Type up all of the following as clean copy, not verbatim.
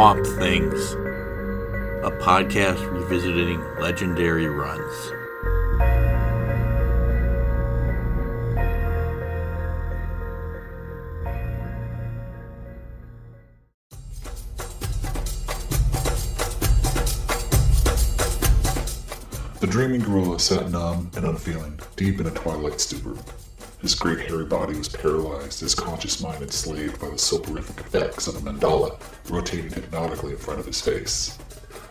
Swamp Things, a podcast revisiting legendary runs. The dreaming gorilla sat numb and unfeeling, deep in a twilight stupor. His great hairy body was paralyzed, his conscious mind enslaved by the soporific effects of a mandala rotating hypnotically in front of his face.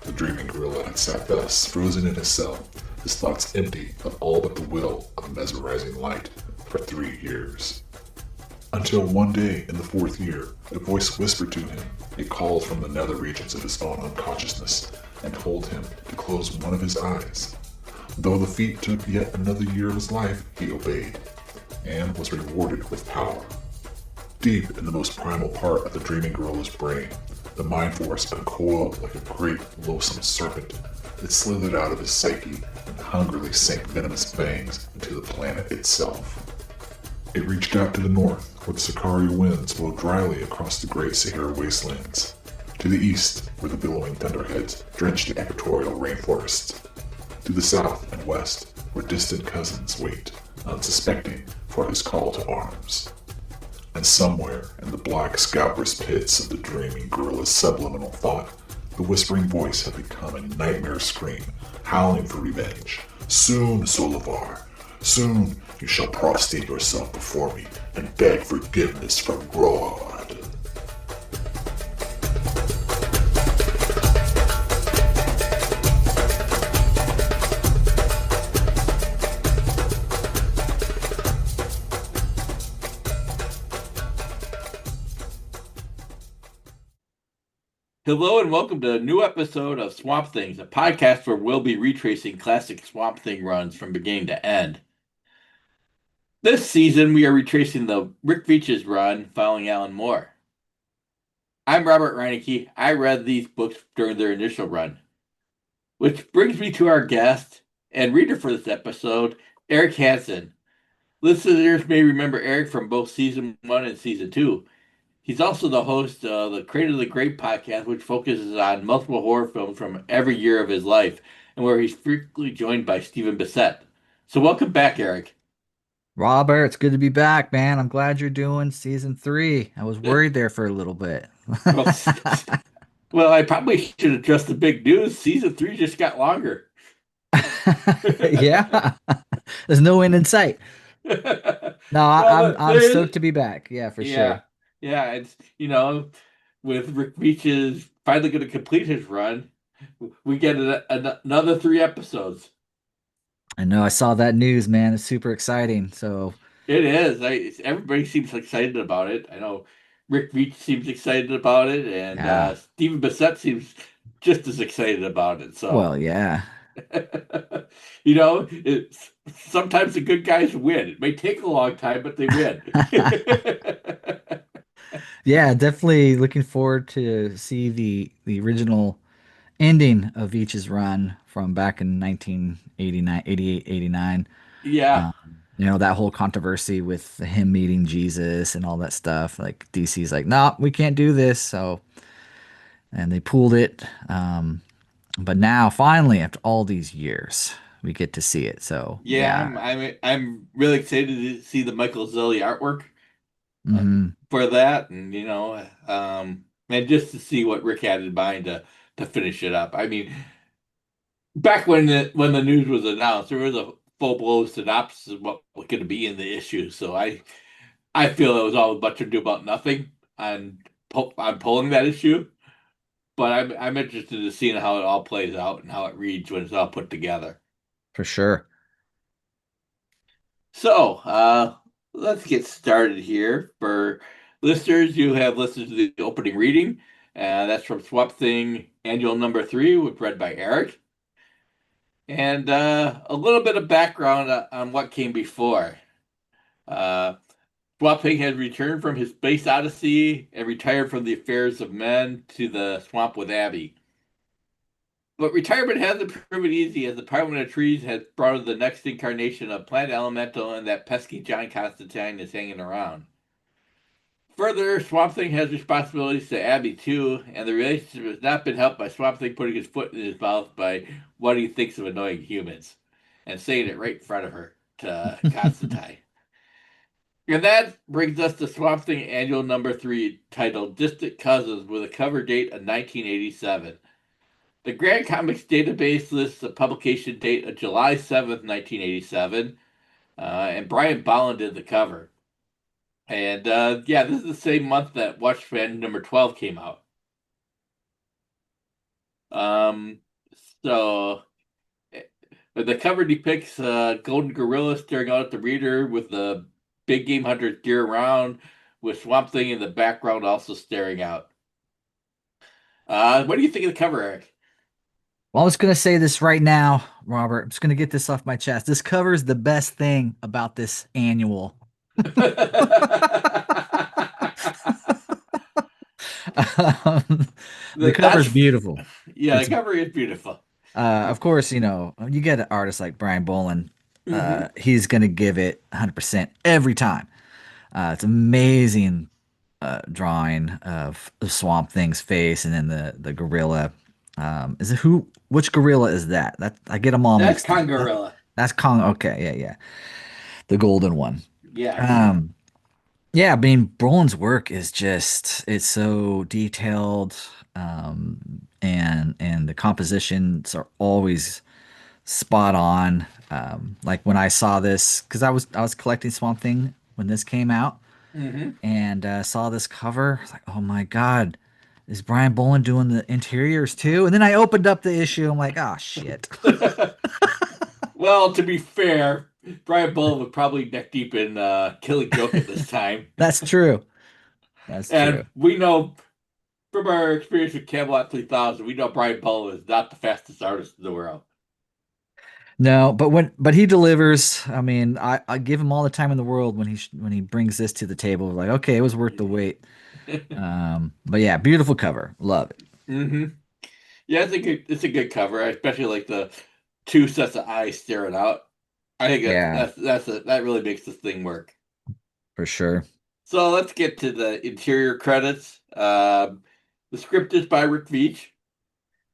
The dreaming gorilla had sat thus, frozen in his cell, his thoughts empty of all but the will of a mesmerizing light, for 3 years. Until one day in the 4th year, a voice whispered to him, a call from the nether regions of his own unconsciousness, and told him to close one of his eyes. Though the feat took yet another year of his life, he obeyed, and was rewarded with power. Deep in the most primal part of the dreaming gorilla's brain, the mind force uncoiled like a great, loathsome serpent. It slithered out of his psyche and hungrily sank venomous fangs into the planet itself. It reached out to the north, where the Sicaria winds blow dryly across the great Sahara wastelands, to the east, where the billowing thunderheads drench the equatorial rainforests, to the south and west, where distant cousins wait, unsuspecting, for his call to arms. And somewhere in the black scourous pits of the dreaming gorilla's subliminal thought, the whispering voice had become a nightmare scream, howling for revenge. Soon, Solivar, soon you shall prostrate yourself before me and beg forgiveness from Grodd. Hello and welcome to a new episode of Swamp Things, a podcast where we'll be retracing classic Swamp Thing runs from beginning to end. This season, we are retracing the Rick Veitch's run following Alan Moore. I'm Robert Reinecke. I read these books during their initial run. Which brings me to our guest and reader for this episode, Erik Hanson. Listeners may remember Erik from both Season 1 and Season 2. He's also the host of the Cradle podcast, which focuses on multiple horror films from every year of his life, and where he's frequently joined by Stephen Bissett. So welcome back, Erik. Robert, it's good to be back, man. I'm glad you're doing Season 3. I was worried there for a little bit. Well, I probably should address the big news. Season 3 just got longer. Yeah. There's no end in sight. No, I'm stoked to be back. Yeah, for sure. Yeah, it's, with Rick Veitch finally going to complete his run, we get another 3 episodes. I know, I saw that news, man. It's super exciting. So it is. Everybody seems excited about it. I know Rick Veitch seems excited about it, and Stephen Bissett seems just as excited about it. So, well, yeah. Sometimes the good guys win. It may take a long time, but they win. Yeah, definitely looking forward to see the original ending of Veitch's run from back in 1989, 88, 89. Yeah. That whole controversy with him meeting Jesus and all that stuff. Like DC's like, no, we can't do this. And they pulled it. But now, finally, after all these years, we get to see it. So yeah. I'm really excited to see the Michael Zelli artwork for that, and and just to see what Rick had in mind to finish it up. I mean, back when the news was announced, there was a full blown synopsis of what was going to be in the issue. So I feel it was all a bunch of ado about nothing on pulling that issue. But I'm interested in seeing how it all plays out and how it reads when it's all put together. For sure. So let's get started here. For listeners, you have listened to the opening reading. That's from Swamp Thing Annual Number 3, read by Erik. And a little bit of background on what came before. Swamp Thing has returned from his space odyssey and retired from the affairs of men to the swamp with Abby. But retirement hasn't proven easy, as the Parliament of Trees has brought in the next incarnation of Planet Elemental, and that pesky John Constantine is hanging around. Further, Swamp Thing has responsibilities to Abby too, and the relationship has not been helped by Swamp Thing putting his foot in his mouth by what he thinks of annoying humans and saying it right in front of her to Constantine. And that brings us to Swamp Thing Annual Number 3, titled Distant Cousins, with a cover date of 1987. The Grand Comics database lists a publication date of July 7th, 1987, and Brian Bolland did the cover. And yeah, this is the same month that Watch Fan number 12 came out. Um, so the cover depicts Golden Gorilla staring out at the reader with the big game hunters gear around, with Swamp Thing in the background also staring out. What do you think of the cover, Eric? Well, I was going to say this right now, Robert. I'm just going to get this off my chest. This covers the best thing about this annual. The cover's beautiful. Yeah, It's the cover is beautiful. of course, you get an artist like Brian Boland. Hmm. He's going to give it 100% every time. It's amazing drawing of the Swamp Thing's face and then the gorilla. Is it who? Which gorilla is that? That I get them all That's mixed up. Kongorilla. That's Kong. Okay, yeah, the golden one. Yeah. Um, yeah, I mean, Brolin's work is it's so detailed, and the compositions are always spot on. Like when I saw this, because I was collecting Swamp Thing when this came out, Hmm. and saw this cover. I was like, oh my God, is Brian Boland doing the interiors too? And then I opened up the issue. I'm like, oh shit. Well, to be fair, Brian Bull was probably neck deep in Killing Joke at this time. That's true. That's true. And we know from our experience with Camelot 3000, we know Brian Bull is not the fastest artist in the world. No, but he delivers. I mean, I give him all the time in the world when he brings this to the table. Like, okay, it was worth the wait. But yeah, beautiful cover. Love it. Hmm. Yeah, it's a good cover. I especially like the two sets of eyes staring out. I think Yeah, that really makes this thing work. for sure. So let's get to the interior credits. The script is by Rick Veitch.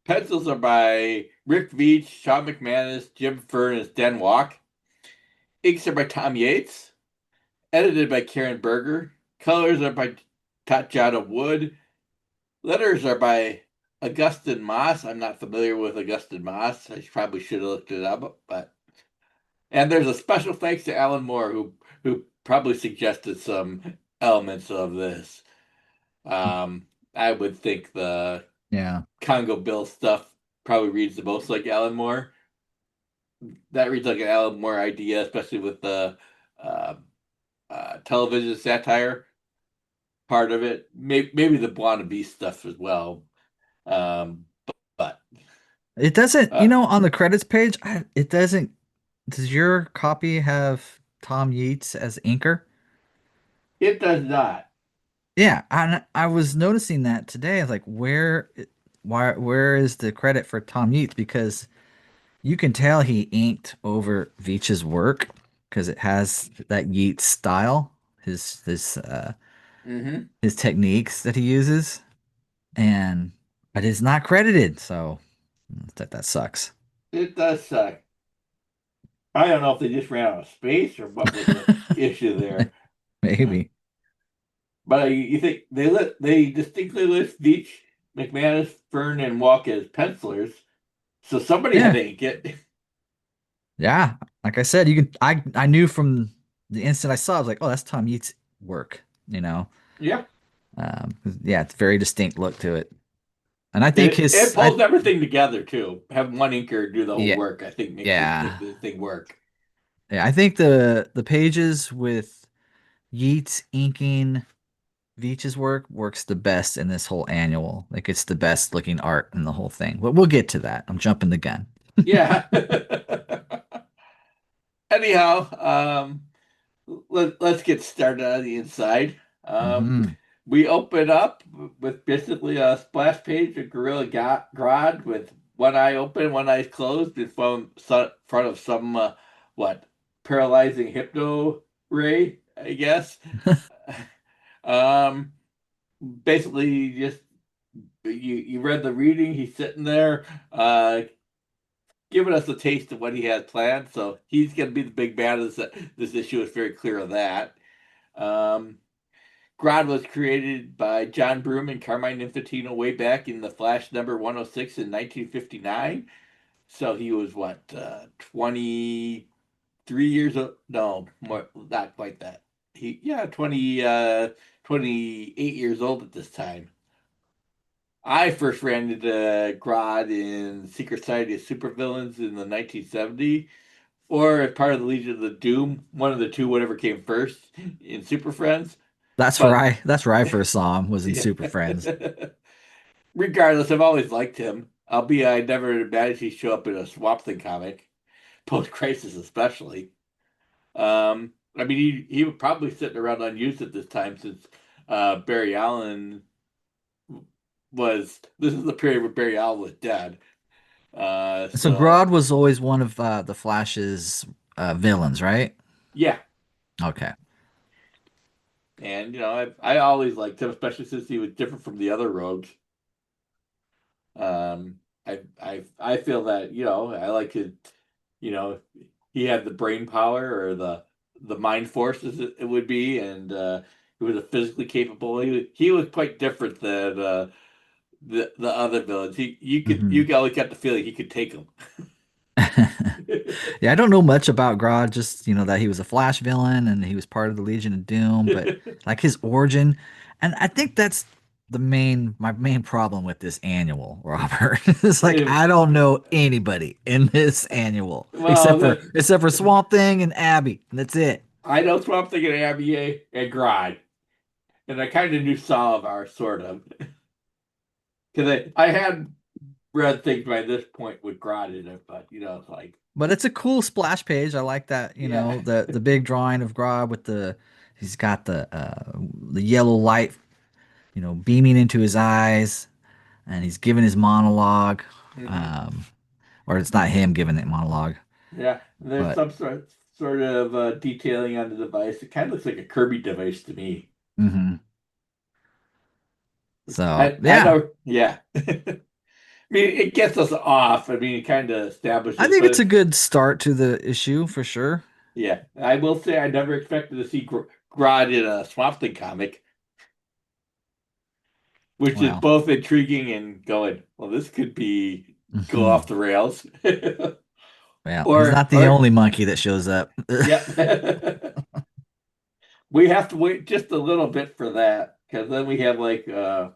Pencils are by Rick Veitch, Shawn McManus, Jim Fern, and Dan Woch. Inks are by Tom Yeates. Edited by Karen Berger. Colors are by Tatjana Wood. Letters are by Augustin Moss. I'm not familiar with Augustin Moss. I probably should have looked it up, but and there's a special thanks to Alan Moore who probably suggested some elements of this. I would think the Yeah. Congo Bill stuff probably reads the most like Alan Moore. That reads like an Alan Moore idea, especially with the uh, television satire part of it. Maybe the Blonde Beast stuff as well. Um, but It doesn't, uh, on the credits page, it doesn't. Does your copy have Tom Yeates as inker? it does not. Yeah, I was noticing that today. I was like, where is the credit for Tom Yeates? Because you can tell he inked over Veitch's work because it has that Yeats style, Hmm. his techniques that he uses, and but it's not credited, so that sucks. It does suck. I don't know if they just ran out of space or what was the issue there. Maybe. But you think they distinctly list Veitch, McManus, Fern, and Walk as pencilers, so somebody had Yeah, to ink it. yeah. Like I said, you can. I knew from the instant I saw, it, I was like, oh, that's Tom Yeats' work. Yeah, Yeah, it's a very distinct look to it, and I think it pulls everything together too. Have one inker do the whole yeah, work, I think, makes yeah, the thing work. yeah. I think the pages with Yeats inking Veitch's work works the best in this whole annual. Like it's the best looking art in the whole thing. But we'll get to that. I'm jumping the gun. Yeah. Anyhow, let's get started on the inside. Um, Hmm. we open up with basically a splash page of Gorilla Grodd with one eye open, one eye closed in front of some what paralyzing hypno ray, I guess. Um, Basically, just you read the reading. He's sitting there, giving us a taste of what he has planned. So he's going to be the big bad of this issue. Is very clear of that. Um, Grodd was created by John Broome and Carmine Infantino way back in the Flash number 106 in 1959. So he was what, 23 years old? No, more, not quite that. 28 years old at this time. I first ran into Grodd in Secret Society of Supervillains in the 1970s, or as part of the Legion of the Doom, one of the two, whatever came first in Super Friends. But That's where I first saw him was in yeah. Super Friends. Regardless, I've always liked him. Albeit I never imagined he'd show up in a Swamp Thing comic, post Crisis especially. I mean, he was probably sitting around unused at this time since Barry Allen was. This is the period where Barry Allen was dead. So So Grodd was always one of the Flash's villains, right? yeah, Okay. and I always liked him, especially since he was different from the other rogues. I feel that I like his, you know, he had the brain power or the mind force as it would be, and he was a physically capable. He was quite different than the other villains. Hmm. You always got the feeling he could take them. Yeah, I don't know much about Grodd, just that he was a Flash villain and he was part of the Legion of Doom, but like his origin, and I think that's my main problem with this annual, Robert. It's like I don't know anybody in this annual Well, except for Swamp Thing and Abby, and that's it. I know Swamp Thing and Abby and Grodd, and I kind of knew Salvar sort of because I had read things by this point with Grodd in it, but it's like But it's a cool splash page. I like that, yeah. the big drawing of Grodd with he's got the yellow light, beaming into his eyes, and he's giving his monologue. Hmm. Um, or it's not him giving the monologue, Yeah, there's but some sort of detailing on the device. It kind of looks like a Kirby device to me. mhm. So I yeah, know, yeah. I mean, it gets us off. I mean, it kind of I establishes, think it's a but good start to the issue for sure. yeah, I will say I never expected to see Grodd in a Swamp Thing comic, which is Well, both intriguing and going, well, this could be go mhm. off the rails, Well, he's not the or only monkey that shows up. yeah. We have to wait just a little bit for that because then we have like the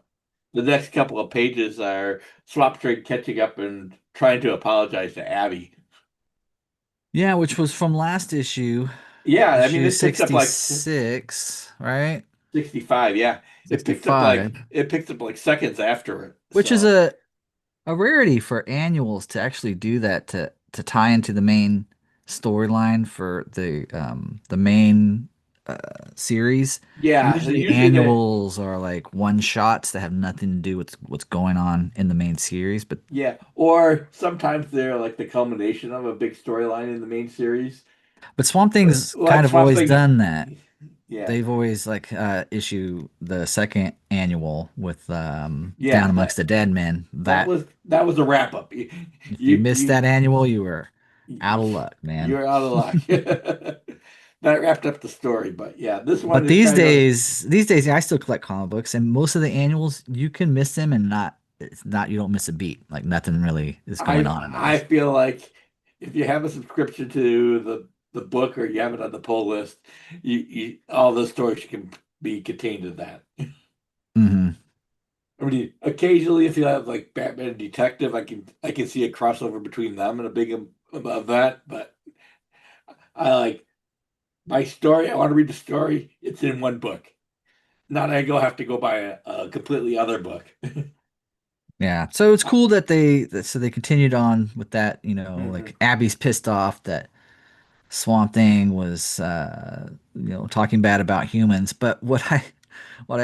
next couple of pages are Swamp Thing catching up and trying to apologize to Abby. Yeah, which was from last issue, Yeah, I mean issue this picks up like 66, right? 65. Yeah, $65, it picks up like seconds after it. which is So a rarity for annuals to actually do that to tie into the main storyline for the main series. yeah, Usually usually they annuals are like one shots that have nothing to do with what's going on in the main series, yeah, or sometimes they're like the culmination of a big storyline in the main series, but Swamp Thing's kind like of Swamp always Thing. done that. Yeah, They've always like issue the second annual with yeah, Down Amongst the Dead Men. that was a wrap up. If you missed You that annual, you were out of luck, man. you're out of luck. That wrapped up the story, but yeah, this one But is kind of these days, yeah, I still collect comic books, and most of the annuals you can miss them and it's not you don't miss a beat. Like nothing really is going on in I those. feel like if you have a subscription to the book or you have it on the pull list, you all the stories can be contained in that. Hmm. I mean, occasionally if you have like Batman and Detective, I can see a crossover between them and a big of that, but I like my story. I want to read the story. It's in one book. Not I go have to go buy a completely other book. Yeah, so it's cool that they continued on with that. Mhm. Like Abby's pissed off that Swamp Thing was talking bad about humans. But what I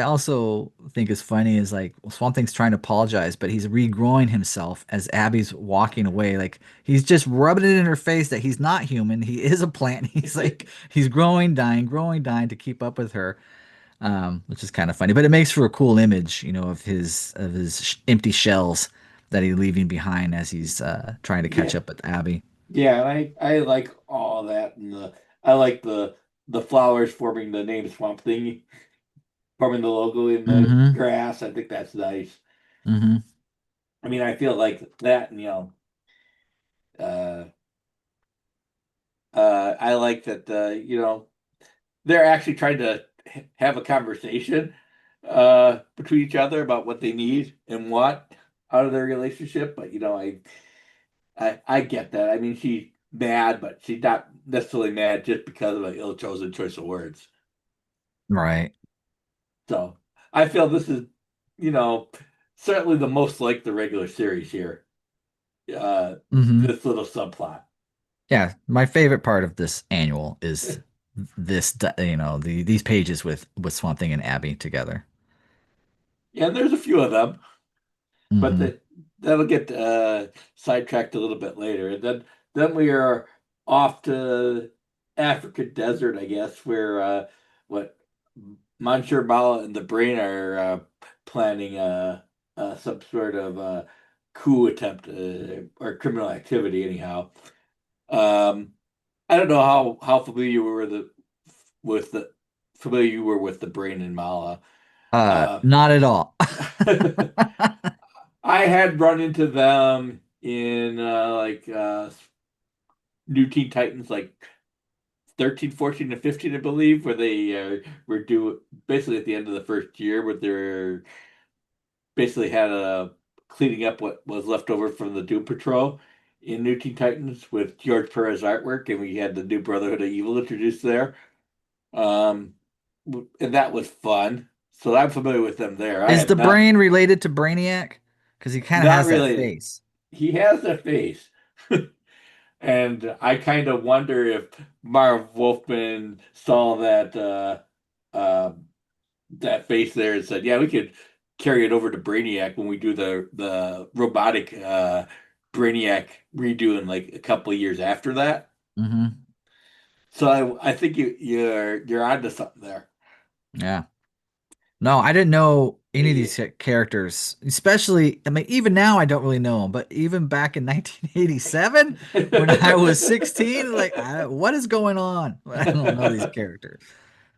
also think is funny is like Swamp Thing's trying to apologize, but he's regrowing himself as Abby's walking away. Like he's just rubbing it in her face that he's not human. He is a plant. He's growing, dying to keep up with her. which is kind of funny. But it makes for a cool image, of his empty shells that he's leaving behind as he's trying to catch Yeah. up with Abby. Yeah, and I like all that, and I like the flowers forming the name Swamp Thing, forming the logo in the Mm-hmm. grass. I think that's nice. Mm-hmm. I mean, I feel like that, and uh, I like that. They're actually trying to have a conversation between each other about what they need and want out of their relationship. But I get that. I mean, she's mad, but she's not necessarily mad just because of an ill-chosen choice of words. Right. So I feel this is, you know, certainly the most like the regular series here. Mm-hmm. This little subplot. Yeah, my favorite part of this annual is these pages with Swamp Thing and Abby together. Yeah, and there's a few of them, but Hmm. that'll get sidetracked a little bit later. And then we are off to African desert, I guess, where what Monsieur Mala and the Brain are planning some sort of coup attempt or criminal activity, anyhow. Um, I don't know how familiar you were with the familiar you were with the Brain and Mala. Uh, Not at all. I had run into them in New Teen Titans like 13, 14, and 15, I believe, where they were due basically at the end of the first year, where they're basically had a cleaning up what was left over from the Doom Patrol in New Teen Titans with George Perez artwork, and we had the new Brotherhood of Evil introduced there. Um, and that was fun. So I'm familiar with them there. I Is the have not Brain related to Brainiac? Because he kind of not has that related. face. He has a face. And I kind of wonder if Marv Wolfman saw uh, that face there and said, "Yeah, we could carry it over to Brainiac when we do the robotic Brainiac redo in like a couple of years after that." Hmm. So I think you're onto something there. Yeah. No, I didn't know any of Yeah. these characters, especially, I mean, even now I don't really know them, but even back in 1987 when I was 16, like, what is going on? I don't know these characters.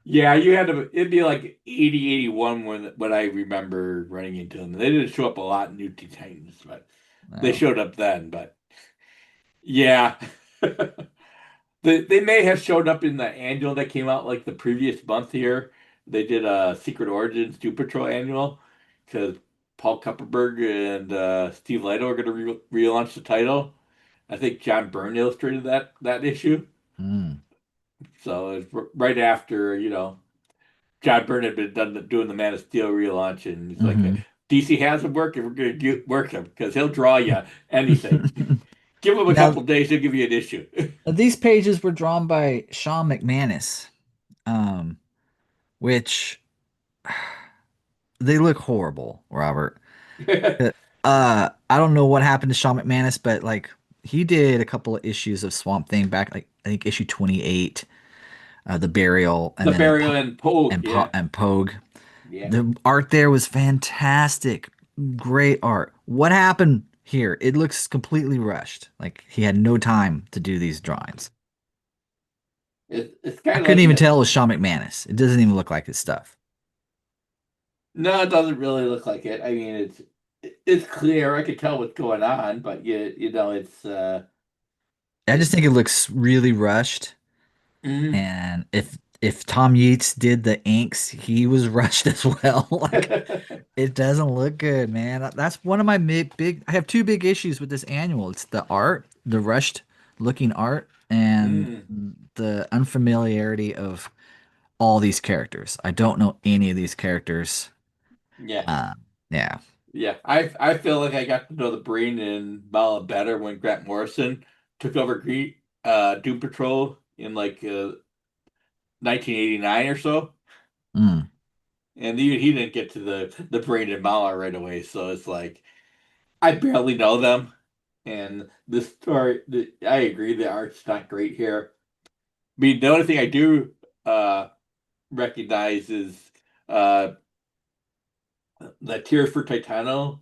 Yeah, you had to. It'd be like 80, 81 when I remember running into them. They didn't show up a lot in New Teen Titans, but they No. showed up then. But yeah, they may have showed up in the annual that came out like the previous month here. They did a Secret Origins Doom Patrol annual because Paul Kupperberg and Steve Lighto are going to relaunch the title. I think John Byrne illustrated that issue. Mm. So it's right after John Byrne had been done doing the Man of Steel relaunch, and he's like, Hmm. DC has him work, and we're going to work him because he'll draw you anything. Give him a Now, couple days, he'll give you an issue. these pages were drawn by Shawn McManus, um, which they look horrible, Robert. I don't know what happened to Shawn McManus, but like he did a couple of issues of Swamp Thing back, like I think issue 28, the Burial, and The then Burial and Pogue, yeah, And Pogue. yeah. The art there was fantastic, great art. What happened here? It looks completely rushed. Like he had no time to do these drawings. It's I kind of couldn't like even tell it was Shawn McManus. It doesn't even look like his stuff. no, it doesn't really look like it. I mean, it's clear. I could tell what's going on, but it's I just it, think it looks really rushed. mm. And if Tom Yeates did the inks, he was rushed as well. Like it doesn't look good, man. That's one of my big. I have two big issues with this annual. It's the art, the rushed looking art, and Mm. the unfamiliarity of all these characters. I don't know any of these characters. Yeah. Uh, yeah. Yeah, I feel like I got to know the Brain and Mala better when Grant Morrison took over Doom Patrol in like 1989 or so, Mm, and he didn't get to the Brain and Mala right away. So it's like I barely know them, and the story. I agree, the art's not great here. I mean, the only thing I do uh, recognize is uh, the Tears for Titano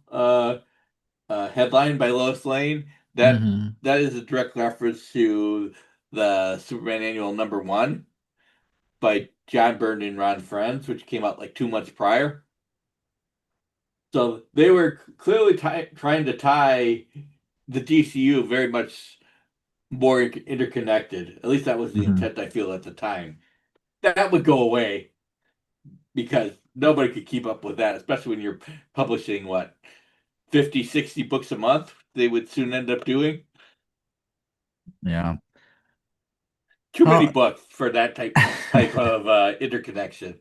headline by Lois Lane. That Hmm. that is a direct reference to the Superman Annual #1 by John Byrne and Ron Frenz, which came out like 2 months prior. So they were clearly trying to tie the DCU very much more interconnected. At least that was the Hmm. intent I feel at the time. That would go away because nobody could keep up with that, especially when you're publishing what 50, 60 books a month. They would soon end up doing Yeah. too many Oh, books for that type of interconnection.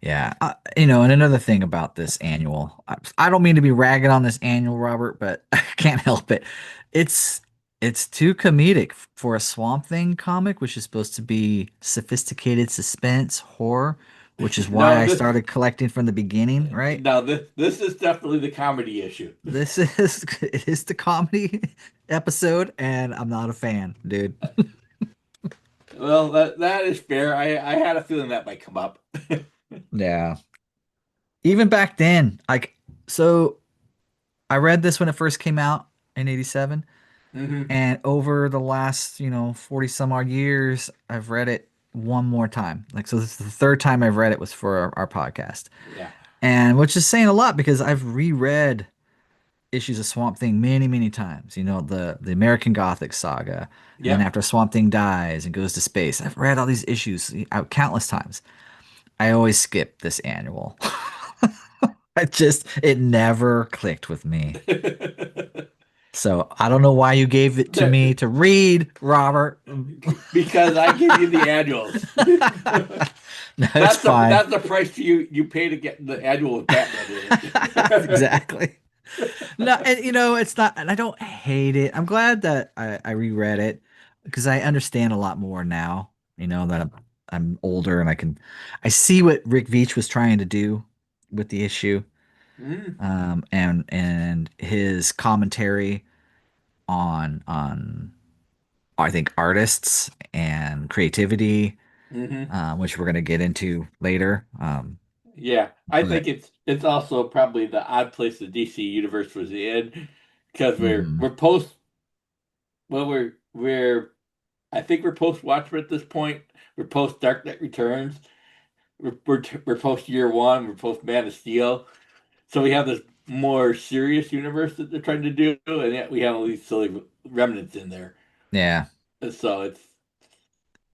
yeah. And another thing about this annual, I don't mean to be ragging on this annual, Robert, but I can't help it. It's it's too comedic for a Swamp Thing comic, which is supposed to be sophisticated suspense horror, which is why No, I this started collecting from the beginning, right? no this is definitely the comedy issue. This is it is the comedy episode, and I'm not a fan, dude. Well, that is fair. I had a feeling that might come up. Yeah. Even back then, like, so I read this when it first came out in 87, Hmm. and over the last, 40 some odd years, I've read it one more time. Like, so this is the third time I've read it was for our podcast. Yeah. And which is saying a lot because I've reread issues of Swamp Thing many, many times. The American Gothic saga, and then Yep. after Swamp Thing dies and goes to space, I've read all these issues out countless times. I always skip this annual. It never clicked with me. So I don't know why you gave it to me to read, Robert. Because I give you the annuals. No, it's fine. That's the price you pay to get the annual with Batman in it. Exactly. No, and it's not, and I don't hate it. I'm glad that I reread it because I understand a lot more now, that I'm older and I see what Rick Veitch was trying to do with the issue, Mm, and his commentary on I think artists and creativity, hmm. which we're gonna get into later. Yeah, I But think it's also probably the odd place the DC universe was in because mhm. we're post well we're I think we're post Watchmen at this point. We're post Dark Knight Returns. We're post Year One. We're post Man of Steel. So we have this more serious universe that they're trying to do, and yet we have all these silly remnants in there. Yeah, So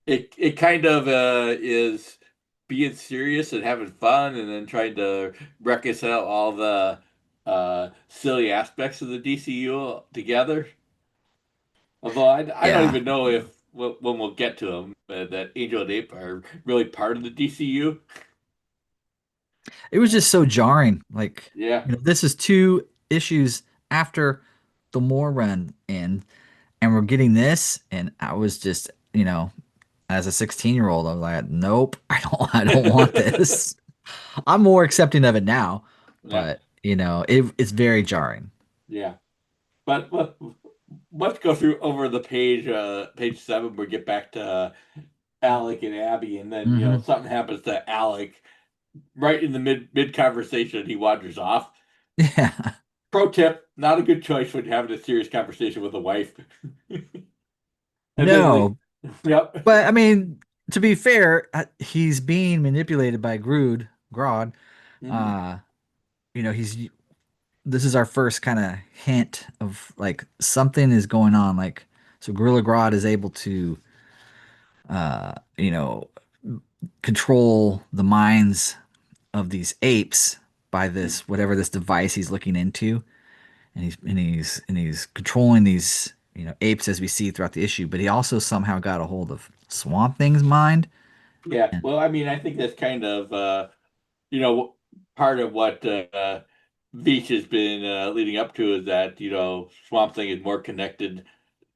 it kind of is being serious and having fun, and then trying to reconcile all the silly aspects of the DCU together. Although I don't yeah. even know if when we'll get to them that Angel and Ape are really part of the DCU. It was just so jarring. Like, Yeah, this is two issues after the Moore run in, and we're getting this, and I was just, as a 16-year-old, I was like, nope, I don't want this. I'm more accepting of it now, yeah, but it's very jarring. yeah. But let's go through over the page 7. We get back to Alec and Abby, and then Hmm. something happens to Alec right in the mid conversation. He wanders off. Yeah. Pro tip: not a good choice when you're having a serious conversation with a wife. And then No, yep. but I mean, to be fair, he's being manipulated by Grodd. Mhm. Uh, he's this is our first kind of hint of like something is going on. Like, so Gorilla Grodd is able to, uh, you know, control the minds of these apes by this whatever this device he's looking into, and he's controlling these apes as we see throughout the issue. But he also somehow got a hold of Swamp Thing's mind. Yeah. And Well, I mean, I think that's kind of you know part of what Veitch has been leading up to is that Swamp Thing is more connected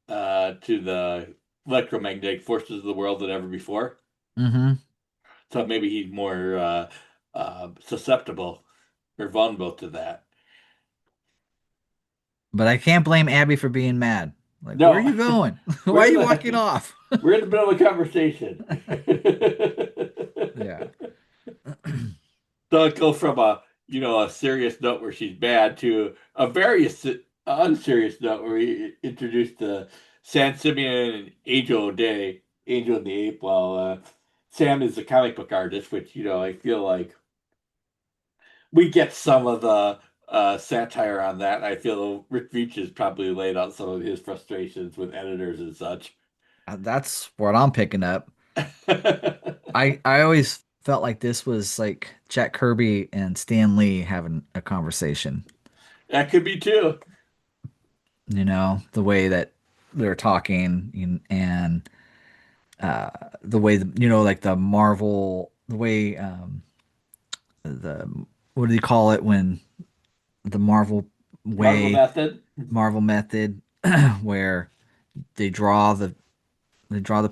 to the electromagnetic forces of the world than ever before. hmm So maybe he's more susceptible or vulnerable to that. but I can't blame Abby for being mad. Like, where are No, you going? Why are we're in you walking the off? we're in the middle of a conversation. Yeah. They'll go from a serious note where she's bad to a very unserious note where we introduced San Simeon and Angel O'Day, Angel and the Ape, while Sam is the comic book artist, which I feel like we get some of the satire on that. I feel Rick Veitch has probably laid out some of his frustrations with editors and such. That's what I'm picking up. I always felt like this was like Jack Kirby and Stan Lee having a conversation. That could be too. The way that they're talking and the way like the Marvel, the way the what do you call it when the Marvel way method. Marvel method where they draw the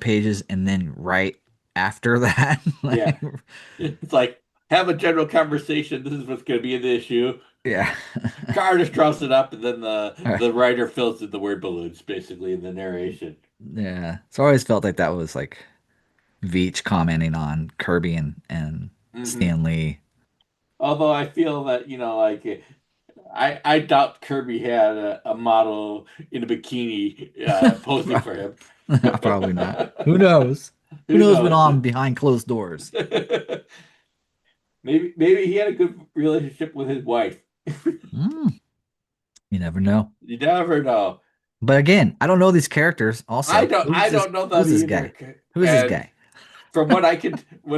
pages and then right after that Yeah. like It's like have a general conversation. This is what's going to be an issue. yeah. Artist draws it up, and then the All right. the writer fills in the word balloons, basically in the narration. Yeah. So I always felt like that was like Veach commenting on Kirby and Hmm. Stan Lee. Although I feel that like I doubt Kirby had a model in a bikini posing for him. Probably not. Who knows? Who Who knows what knows? on behind closed doors? Maybe he had a good relationship with his wife. Mm, you never know. You never know. But again, I don't know these characters. I Also, don't I don't know Who's them this either. guy? Who is this And guy? from what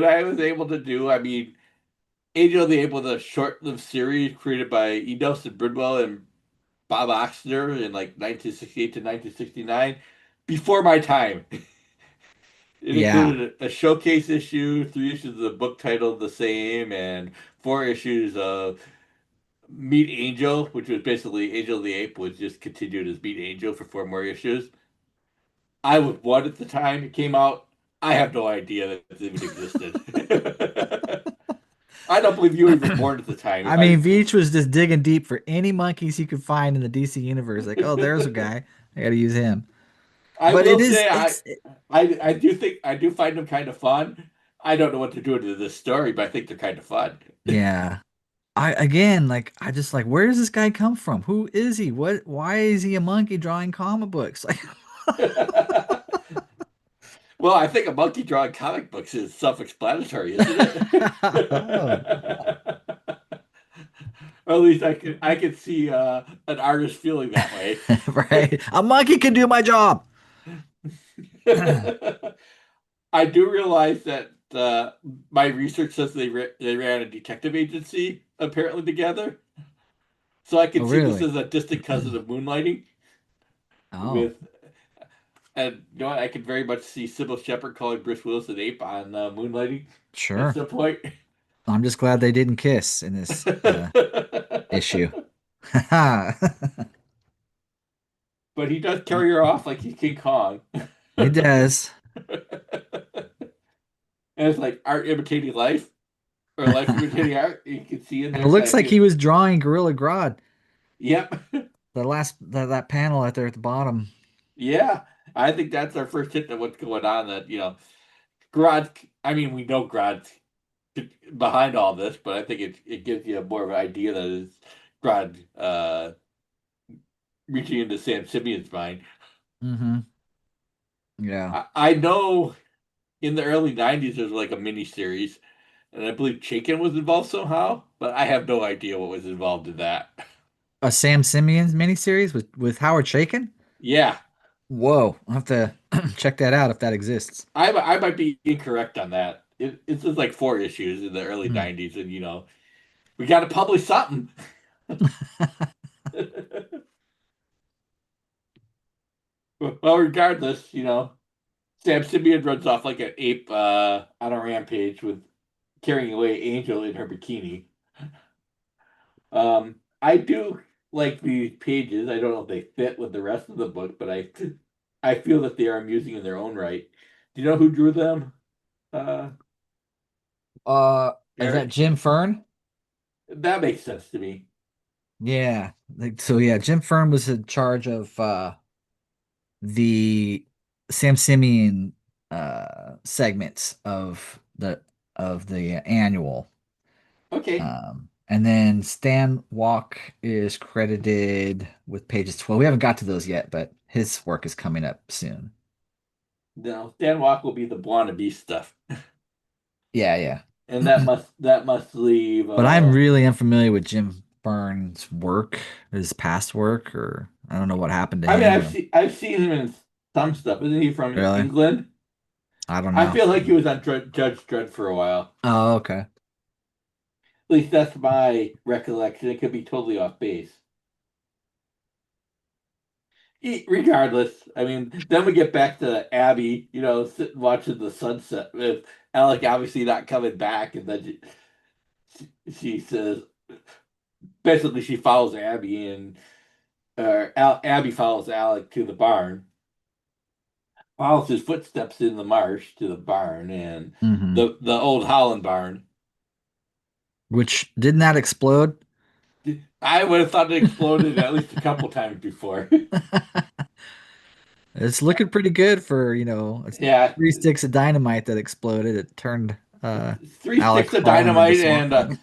I was able to do, I mean, Angel of the Ape was a short-lived series created by Enos and Bridwell and Bob Oxner in like 1968 to 1969, before my time. It Yeah. included a showcase issue, 3 issues of the book titled the same, and 4 issues of Meet Angel, which was basically Angel of the Ape was just continued as Meet Angel for 4 more issues. I was one at the time it came out. I have no idea that it even existed. I don't believe you were even born at the time. I mean, Veach was just digging deep for any monkeys he could find in the DC universe. Like, oh, there's a guy. I got to use him. I But will it is, say I do think I do find them kind of fun. I don't know what to do to this story, but I think they're kind of fun. yeah. I again, like, I just like, where does this guy come from? Who is he? Why is he a monkey drawing comic books? Like, Well, I think a monkey drawing comic books is self-explanatory, isn't oh, it? Or at least I could see an artist feeling that way. right. A monkey can do my job. I do realize that my research says they ran a detective agency apparently together, so I Oh, can see this really? as a distant cousin of moonlighting. Oh, With and what, I could very much see Sybil Shepherd calling Bruce Willis an ape on moonlighting at sure. some point. I'm just glad they didn't kiss in this issue. But he does carry her off like he's King Kong. He does. And it's like art imitating life or life imitating art. You can see in And it there looks that like he was drawing Gorilla Grodd. yep. The last that panel out there at the bottom. Yeah. I think that's our first hint of what's going on. That Grodd. I mean, we know Grodd's behind all this, but I think it gives you more of an idea that it's Grodd reaching into Sam Simeon's mind. Mm-hmm. Yeah. I know in the early '90s there's like a mini series, and I believe Chaykin was involved somehow, but I have no idea what was involved in that. A Sam Simeon's miniseries with Howard Chaykin? Yeah, Whoa. I'll have to check that out if that exists. I might be incorrect on that. It's just like 4 issues in the early Hmm. '90s, and we got to publish something. Well, regardless, Sam Simeon runs off like an ape on a rampage with carrying away Angel in her bikini. I do like these pages. I don't know if they fit with the rest of the book, but I feel that they are amusing in their own right. Do you know who drew them, uh, Uh, is that Eric? Jim Fern? That makes sense to me. Yeah. Like, so yeah, Jim Fern was in charge of the Sam Simeon segments of the annual. Okay. And then Stan Walk is credited with pages 12. We haven't got to those yet, but his work is coming up soon. Now, Stan Walk will be the Blonde Beast stuff. Yeah, yeah. And that must leave But I'm really unfamiliar with Jim Byrne's work, his past work, or I don't know what happened to I mean, him. I've seen him in some stuff. Isn't he from Really? England? I don't I know. feel like he was on Judge Dredd for a while. Oh, okay. At least that's my recollection. It could be totally off base. Regardless, I mean, then we get back to Abby, sitting watching the sunset with Alec obviously not coming back, and then she says, basically, she follows Abby, and Abby follows Alec to the barn, follows his footsteps in the marsh to the barn, and Hmm. the old Holland barn. Which didn't that explode? I would have thought it exploded at least a couple times before. It's looking pretty good for, it's Yeah, 3 sticks of dynamite that exploded. It turned three Alec sticks of Holland into dynamite Swamp Thing.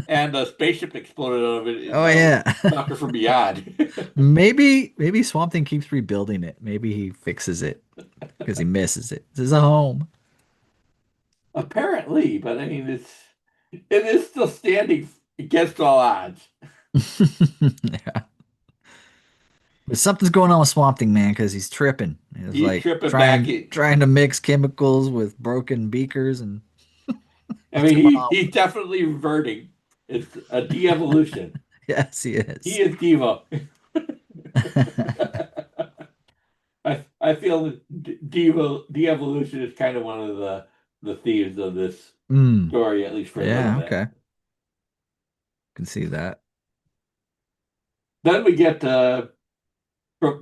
and a spaceship exploded out of it. Oh yeah. Doctor from Beyond. Maybe Swamp Thing keeps rebuilding it. Maybe he fixes it because he misses it. This is a home. Apparently, but I mean, it is still standing against all odds. Yeah. But something's going on with Swamp Thing, man, because he's tripping. He's He's like tripping back. trying to mix chemicals with broken beakers and I what's mean, going on? he's definitely reverting. It's a de-evolution. Yes, he He is. is Devo. I feel that de-evolution is kind of one of the themes of this Mm, story, at least for a little yeah, bit. okay. Can see that. Then we get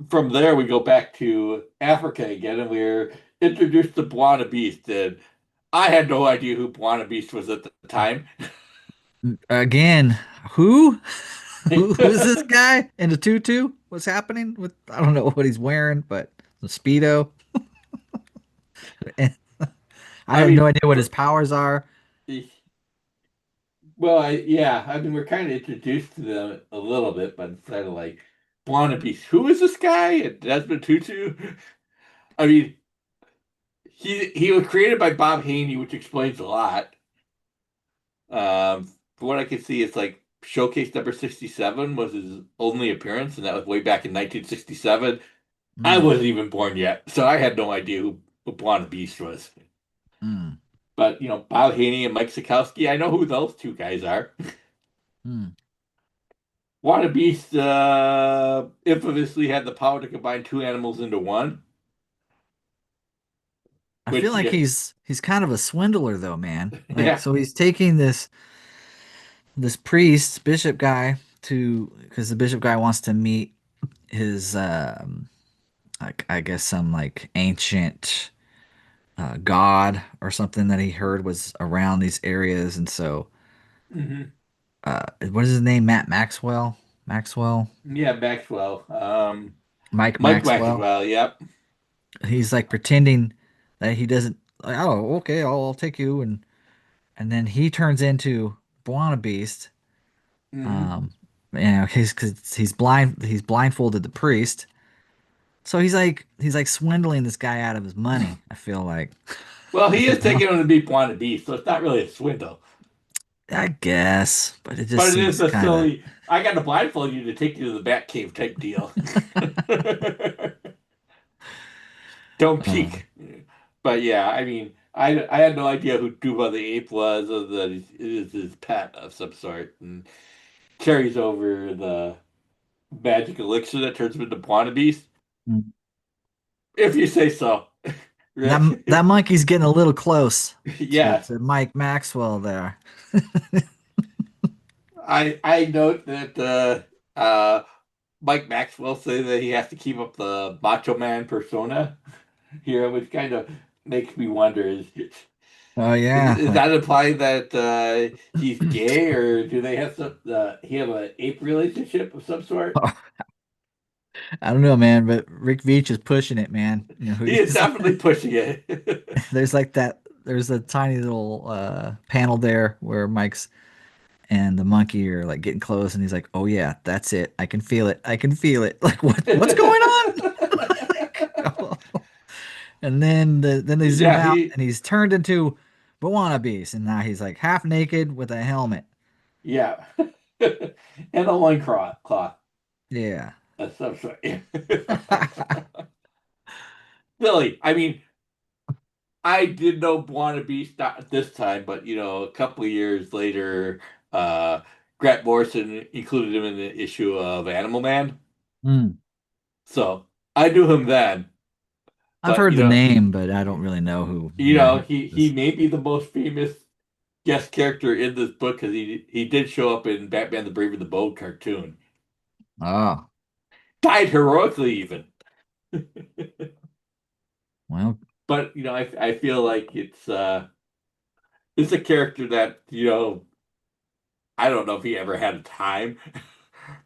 from there we go back to Africa again, and we're introduced to Buana Beast, and I had no idea who Buana Beast was at the time. Again, who? Who's this guy in the tutu? What's happening with I don't know what he's wearing, but the Speedo. I I have no mean, idea what his powers are. well, yeah, I mean, we're kind of introduced to them a little bit, but it's kind of like Buana Beast. Who is this guy? And Desmond Tutu. I mean, he was created by Bob Haney, which explains a lot. From what I can see, it's like Showcase number 67 was his only appearance, and that was way back in 1967. I Mm, wasn't even born yet, so I had no idea who Blonde Beast was. mm, But, Bob Haney and Mike Sikowski, I know who those two guys are. mm. Blonde Beast infamously had the power to combine two animals into one, I feel which, like yeah, he's kind of a swindler though, man. Like yeah. so he's taking this priest, bishop guy to because the bishop guy wants to meet his like I guess some like ancient god or something that he heard was around these areas and so Hmm. what is his name? Matt Maxwell? Maxwell? Yeah, Maxwell. Mike Mike Maxwell. Maxwell, yep. He's like pretending that he doesn't like, oh, okay, I'll take you and then he turns into Buona Beast. Hmm. Um he's cause he's blindfolded the priest. So he's like swindling this guy out of his money, I feel like. Well, he Because is taking him to be Blonde Beast, so it's not really a swindle. I guess, but it just But it is seems a kind of silly, I got to blindfold you to take you to the Batcave type deal. Don't uh, peek. But yeah, I mean, I had no idea who Duba the Ape was, other than it is his pet of some sort, and carries over the magic elixir that turns him into Buona Beast, if you say so. that monkey's getting a little close to, Yeah, to Mike Maxwell there. I note that Mike Maxwell say that he has to keep up the Macho Man persona here, which kind of makes me wonder: Oh is, yeah, is like that implying that he's gay, or do they have he have an ape relationship of some sort? I don't know, man, but Rick Veitch is pushing it, man. He is He's definitely pushing it. there's like that there's a tiny little panel there where Mike's and the monkey are like getting close, and he's like, "Oh yeah, that's it. I can feel it. I can feel it." Like what's going on? And then they zoom Yeah, out, and he's turned into Moana Beast, and now he's like half naked with a helmet. yeah. And a loincloth. Cloth. Yeah. That's so sorry. Really, I mean, I did know Buona Beast not at this time, but a couple of years later, uh, Grant Morrison included him in the issue of Animal Man. Hmm. So I knew him then, I've but heard the name, but I don't really know who. Yeah, who he is. may be the most famous guest character in this book because he did show up in Batman the Brave and the Bold cartoon. Oh, Died heroically even. well, But I feel like it's a character that I don't know if he ever had a time,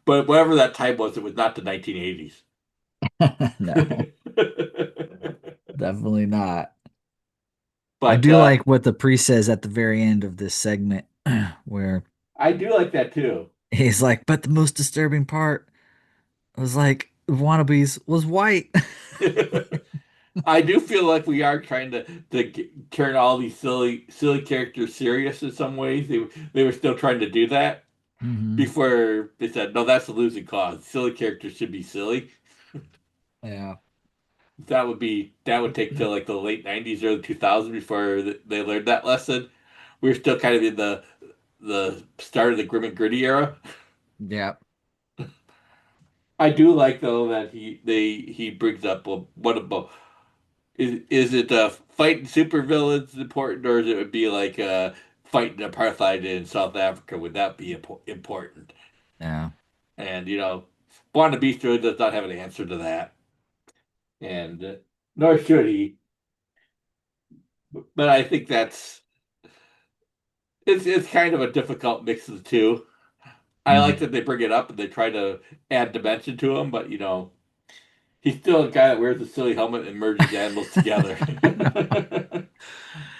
but whatever that time was, it was not the 1980s. no, definitely not. I But do like what the priest says at the very end of this segment, where I do like that too. he's like, "But the most disturbing part was like wannabes was white." I do feel like we are trying to turn all these silly characters serious in some ways. They were still trying to do that Hmm. before they said, no, that's a losing cause. Silly characters should be silly. Yeah. That would take till like the late 90s, early 2000s before they learned that lesson. We're still kind of in the start of the grim and gritty era. Yeah. I do like though that he brings up, well, what about is it fighting supervillains important, or is it would be like fighting apartheid in South Africa? Would that be important? Yeah. And Wanda Bistro does not have an answer to that, and nor should he. But I think it's kind of a difficult mix of the two. I like Mhm. that they bring it up and they try to add dimension to him, but he's still a guy that wears a silly helmet and merges animals together.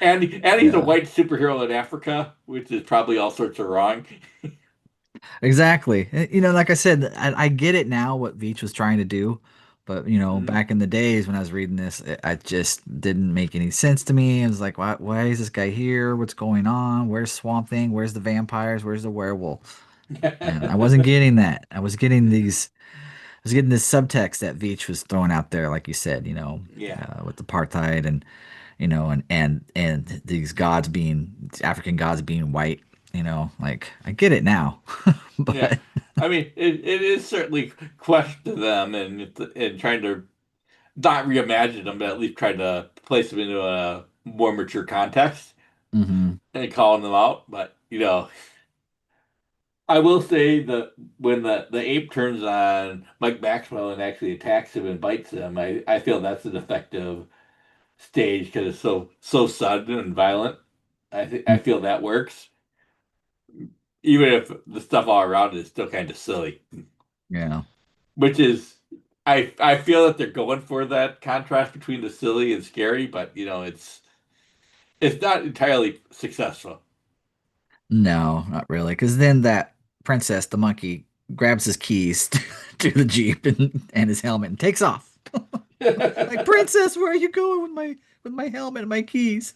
And he's a Yeah. white superhero in Africa, which is probably all sorts of wrong. Exactly. Like I said, I get it now what Veitch was trying to do, but Mhm. back in the days when I was reading this, I just didn't make any sense to me. I was like, why is this guy here? What's going on? Where's Swamp Thing? Where's the vampires? Where's the werewolf? And I wasn't getting that. I was getting this subtext that Veitch was throwing out there, like you said, Yeah, with apartheid and and these gods being African gods being white, like I get it now. yeah. But I mean, it is certainly question to them and trying to not reimagine them, but at least try to place them into a more mature context hmm. and calling them out. But I will say that when the ape turns on Mike Maxwell and actually attacks him and bites him, I feel that's an effective stage because it's so sudden and violent. I feel that works, even if the stuff all around it is still kind of silly. Yeah. Which is, I feel that they're going for that contrast between the silly and scary, but it's not entirely successful. No, not really. Because then that princess, the monkey, grabs his keys to the Jeep and his helmet and takes off. Like, princess, where are you going with my helmet and my keys?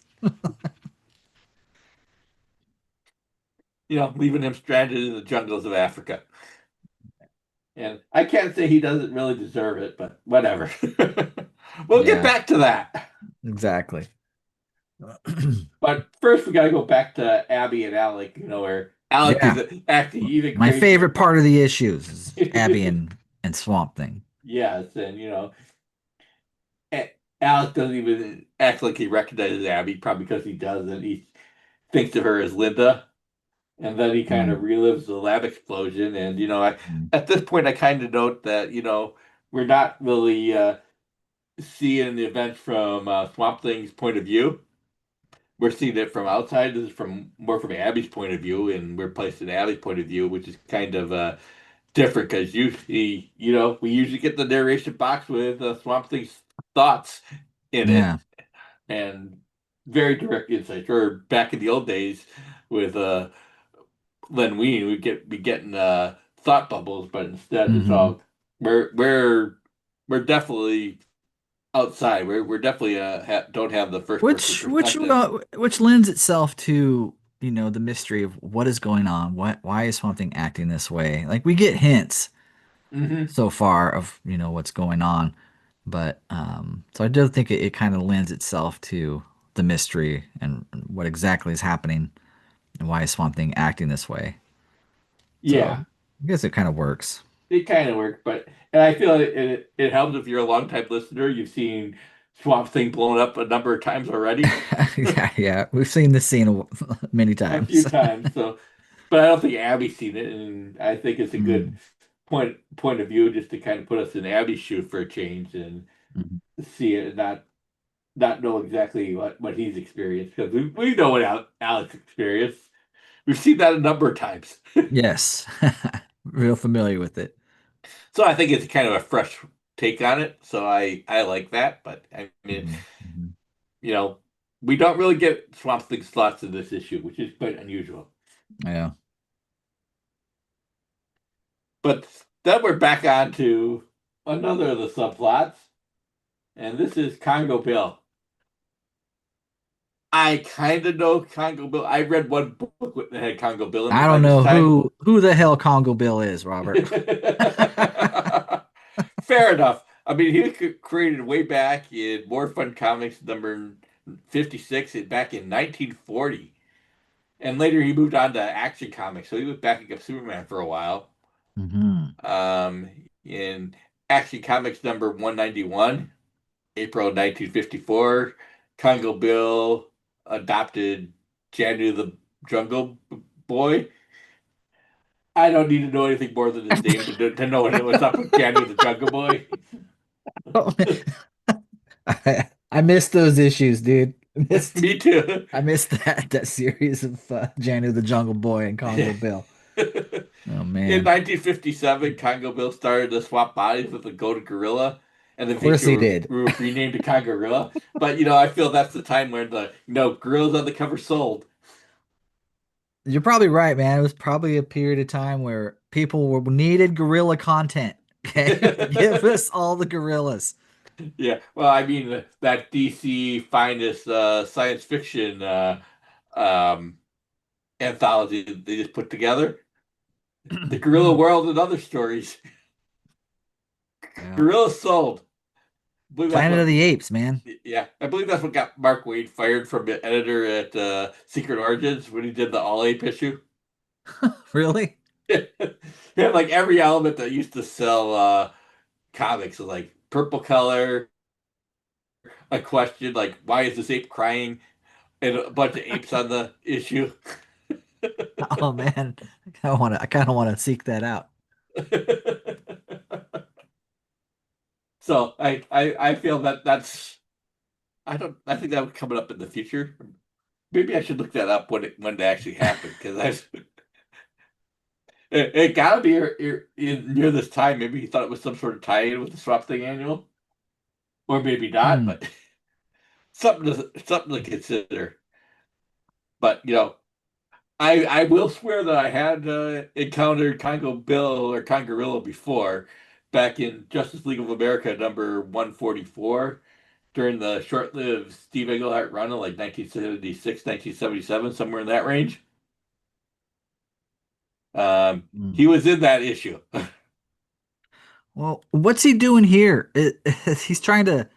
Leaving him stranded in the jungles of Africa. And I can't say he doesn't really deserve it, but whatever. We'll get Yeah, back to that. exactly. But first, we got to go back to Abby and Alec, where Alec Yeah, is acting even my crazier. favorite part of the issues is Abby and Swamp Thing. Yes, and Alec doesn't even act like he recognizes Abby, probably because he doesn't. He thinks of her as Linda, and then he kind of Mm. relives the lab explosion. And at this point, I kind of note that we're not really seeing the event from Swamp Thing's point of view. We're seeing it from outside. This is more from Abby's point of view, and we're placed in Abby's point of view, which is kind of different because usually, we usually get the narration box with Swamp Thing's thoughts in it Yeah, and very direct insights. Or back in the old days with Len Wein, be getting thought bubbles, but instead it's Hmm. all we're we're we're definitely outside. We're definitely don't have the first person perspective. Which lends itself to, the mystery of what is going on. Why is Swamp Thing acting this way? Like we get hints Hmm. so far of, what's going on, but so I do think it kind of lends itself to the mystery and what exactly is happening and why is Swamp Thing acting this way. So Yeah, I guess it kind of works. it kind of worked, but and I feel it helps if you're a longtime listener. You've seen Swamp Thing blown up a number of times already, Yeah, yeah, we've seen this scene many a few times. times. So, but I don't think Abby's seen it, and I think it's a good Mm, point of view just to kind of put us in Abby's shoe for a change and mhm. see it, and not know exactly what he's experienced because we know what Alex experienced. We've seen that a number of times. Yes, real familiar with it. So I think it's kind of a fresh take on it. So I like that. But I mean, Hmm. Hmm. you know, we don't really get Swamp Thing's thoughts in this issue, which is quite unusual. Yeah. But then we're back on to another of the subplots, and this is Congo Bill. I kind of know Congo Bill. I read one book that had Congo Bill in I it by don't this know time. who the hell Congo Bill is, Robert. Fair enough. I mean, he was created way back in More Fun Comics number 56 back in 1940. And later he moved on to Action Comics. So he was backing up Superman for a while. Hmm. Um, in Action Comics number 191, April 1954, Congo Bill adopted Janu the Jungle Boy. I don't need to know anything more than his name to know what's up with Janu the Jungle Boy. Oh, man. I missed those issues, dude. Me too. I missed that series of Janu the Jungle Boy and Congo Bill. Oh In man. 1957, Congo Bill started to swap bodies with the Golden Gorilla, and the Of course Veitch he did. were renamed to Congo Gorilla. But I feel that's the time when the gorillas on the cover sold. You're probably right, man. It was probably a period of time where needed gorilla content. Okay, give us all the gorillas. Yeah, well, I mean that DC finest science fiction um, anthology they just put together, the Gorilla Mm, World and other stories. yeah. Gorillas sold. I believe that's Planet of what. the Apes, man. Yeah, I believe that's what got Mark Waid fired from the editor at Secret Origins when he did the All Ape issue. Really? He had like every element that used to sell comics, so like purple color, a question like why is this ape crying, and a bunch of apes on the issue. Oh man, I kind of want to seek that out. So I feel that's I think that was coming up in the future. Maybe I should look that up when it actually happened because it gotta be near this time. Maybe he thought it was some sort of tie-in with the Swamp Thing annual, or maybe not. Hmm. But something to consider. But I will swear that I had encountered Congo Bill or Congorillo before, back in Justice League of America number 144 during the short-lived Steve Englehart run of like 1976, 1977, somewhere in that range. Hmm. He was in that issue. Well, what's he doing here? He's trying to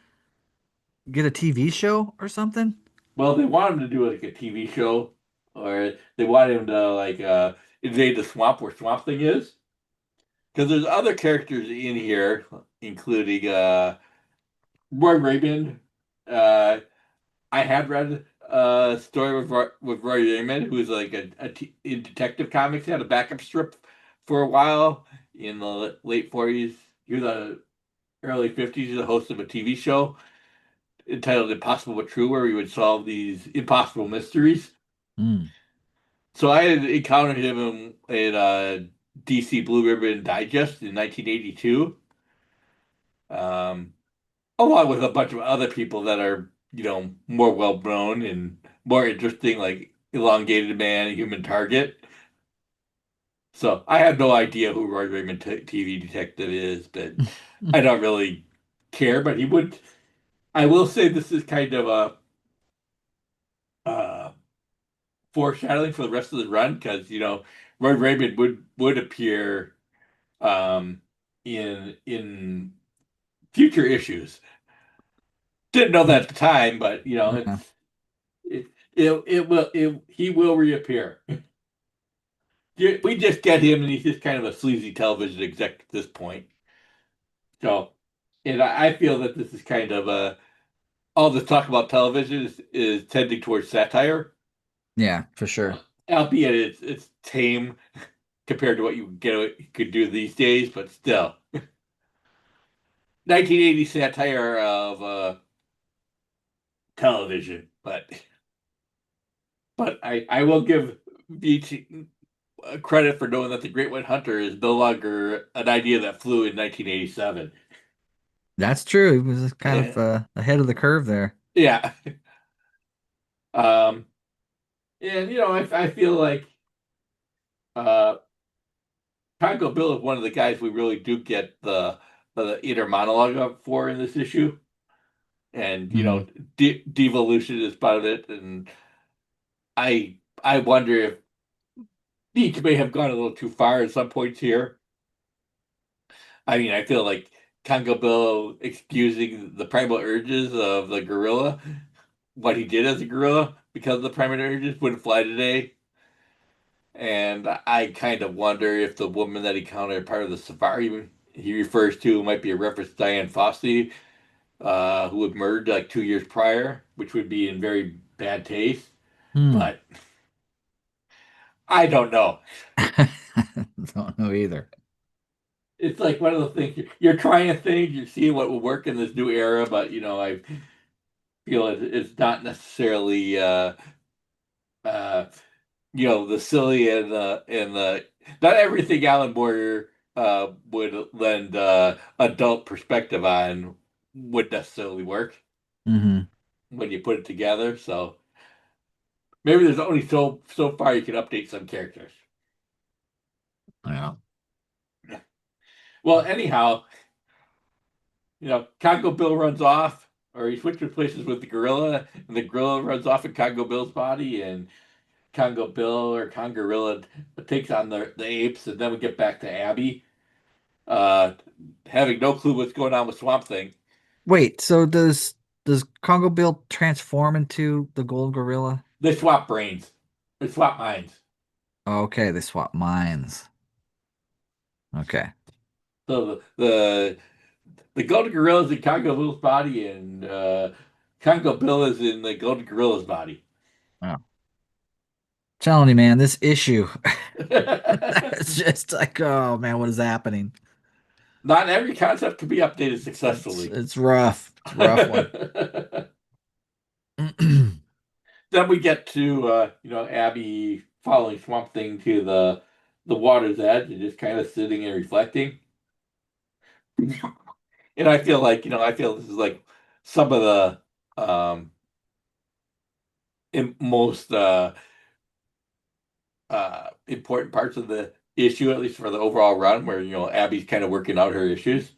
get a TV show or something? Well, they want him to do like a TV show, or they want him to like invade the swamp where Swamp Thing is. Because there's other characters in here, including Roy Raymond. Uh, I had read a story with Roy Raymond, who is like in Detective Comics. He had a backup strip for a while in the late 40s. He was the early 50s. He's the host of a TV show entitled Impossible But True, where he would solve these impossible mysteries. Hmm. So I had encountered him in DC Blue Ribbon Digest in 1982, um, along with a bunch of other people that are, more well known and more interesting, like Elongated Man, Human Target. So I have no idea who Roy Raymond TV detective is, but I don't really care. But he would. I will say this is kind of a uh, foreshadowing for the rest of the run because Roy Raymond would appear um, in future issues. Didn't know that at the time, but Yeah. he will reappear. We just get him, and he's just kind of a sleazy television exec at this point. So, and I feel that this is kind of all this talk about television is tending towards satire, Yeah, for sure. albeit it's tame compared to what you could do these days, but still, 1980 satire of television. But I will give Veitch credit for knowing that the Great White Hunter is no longer an idea that flew in 1987. That's true. He was kind of Eh, ahead of the curve there. yeah. Um, and I feel like uh, Congo Bill is one of the guys we really do get the inner monologue of for in this issue, and Hmm. devolution is part of it, and I wonder if Beach may have gone a little too far at some points here. I mean, I feel like Congo Bill excusing the primal urges of the gorilla, what he did as a gorilla because of the primal urges wouldn't fly today. And I kind of wonder if the woman that he counted part of the safari he refers to might be a reference to Diane Fossey, who had murdered like 2 years prior, which would be in very bad taste. Hmm. But I don't know. Don't know either. It's like one of the things you're trying things, you're seeing what will work in this new era, but I feel it's not necessarily uh, the silly and the not everything Alan Moore would lend adult perspective on would necessarily work Hmm. when you put it together. So maybe there's only so far you can update some characters. Yeah. Well, anyhow, Congo Bill runs off, or he switches places with the gorilla, and the gorilla runs off in Congo Bill's body, and Congo Bill or Congorilla takes on the apes, and then we get back to Abby, uh, having no clue what's going on with Swamp Thing. Wait, so does Congo Bill transform into the gold gorilla? They swap brains, they swap minds. Okay, they swap minds. Okay. So the Golden Gorilla's in Congo Bill's body, and Congo Bill is in the Golden Gorilla's body. Oh. Telling you, man, this issue. It's just like, oh man, what is happening? Not every concept can be updated It's successfully. it's rough. It's a rough one. Then we get to Abby following Swamp Thing to the water's edge and just kind of sitting and reflecting. And I feel like I feel this is like some of the most important parts of the issue, at least for the overall run, where Abby's kind of working out her issues.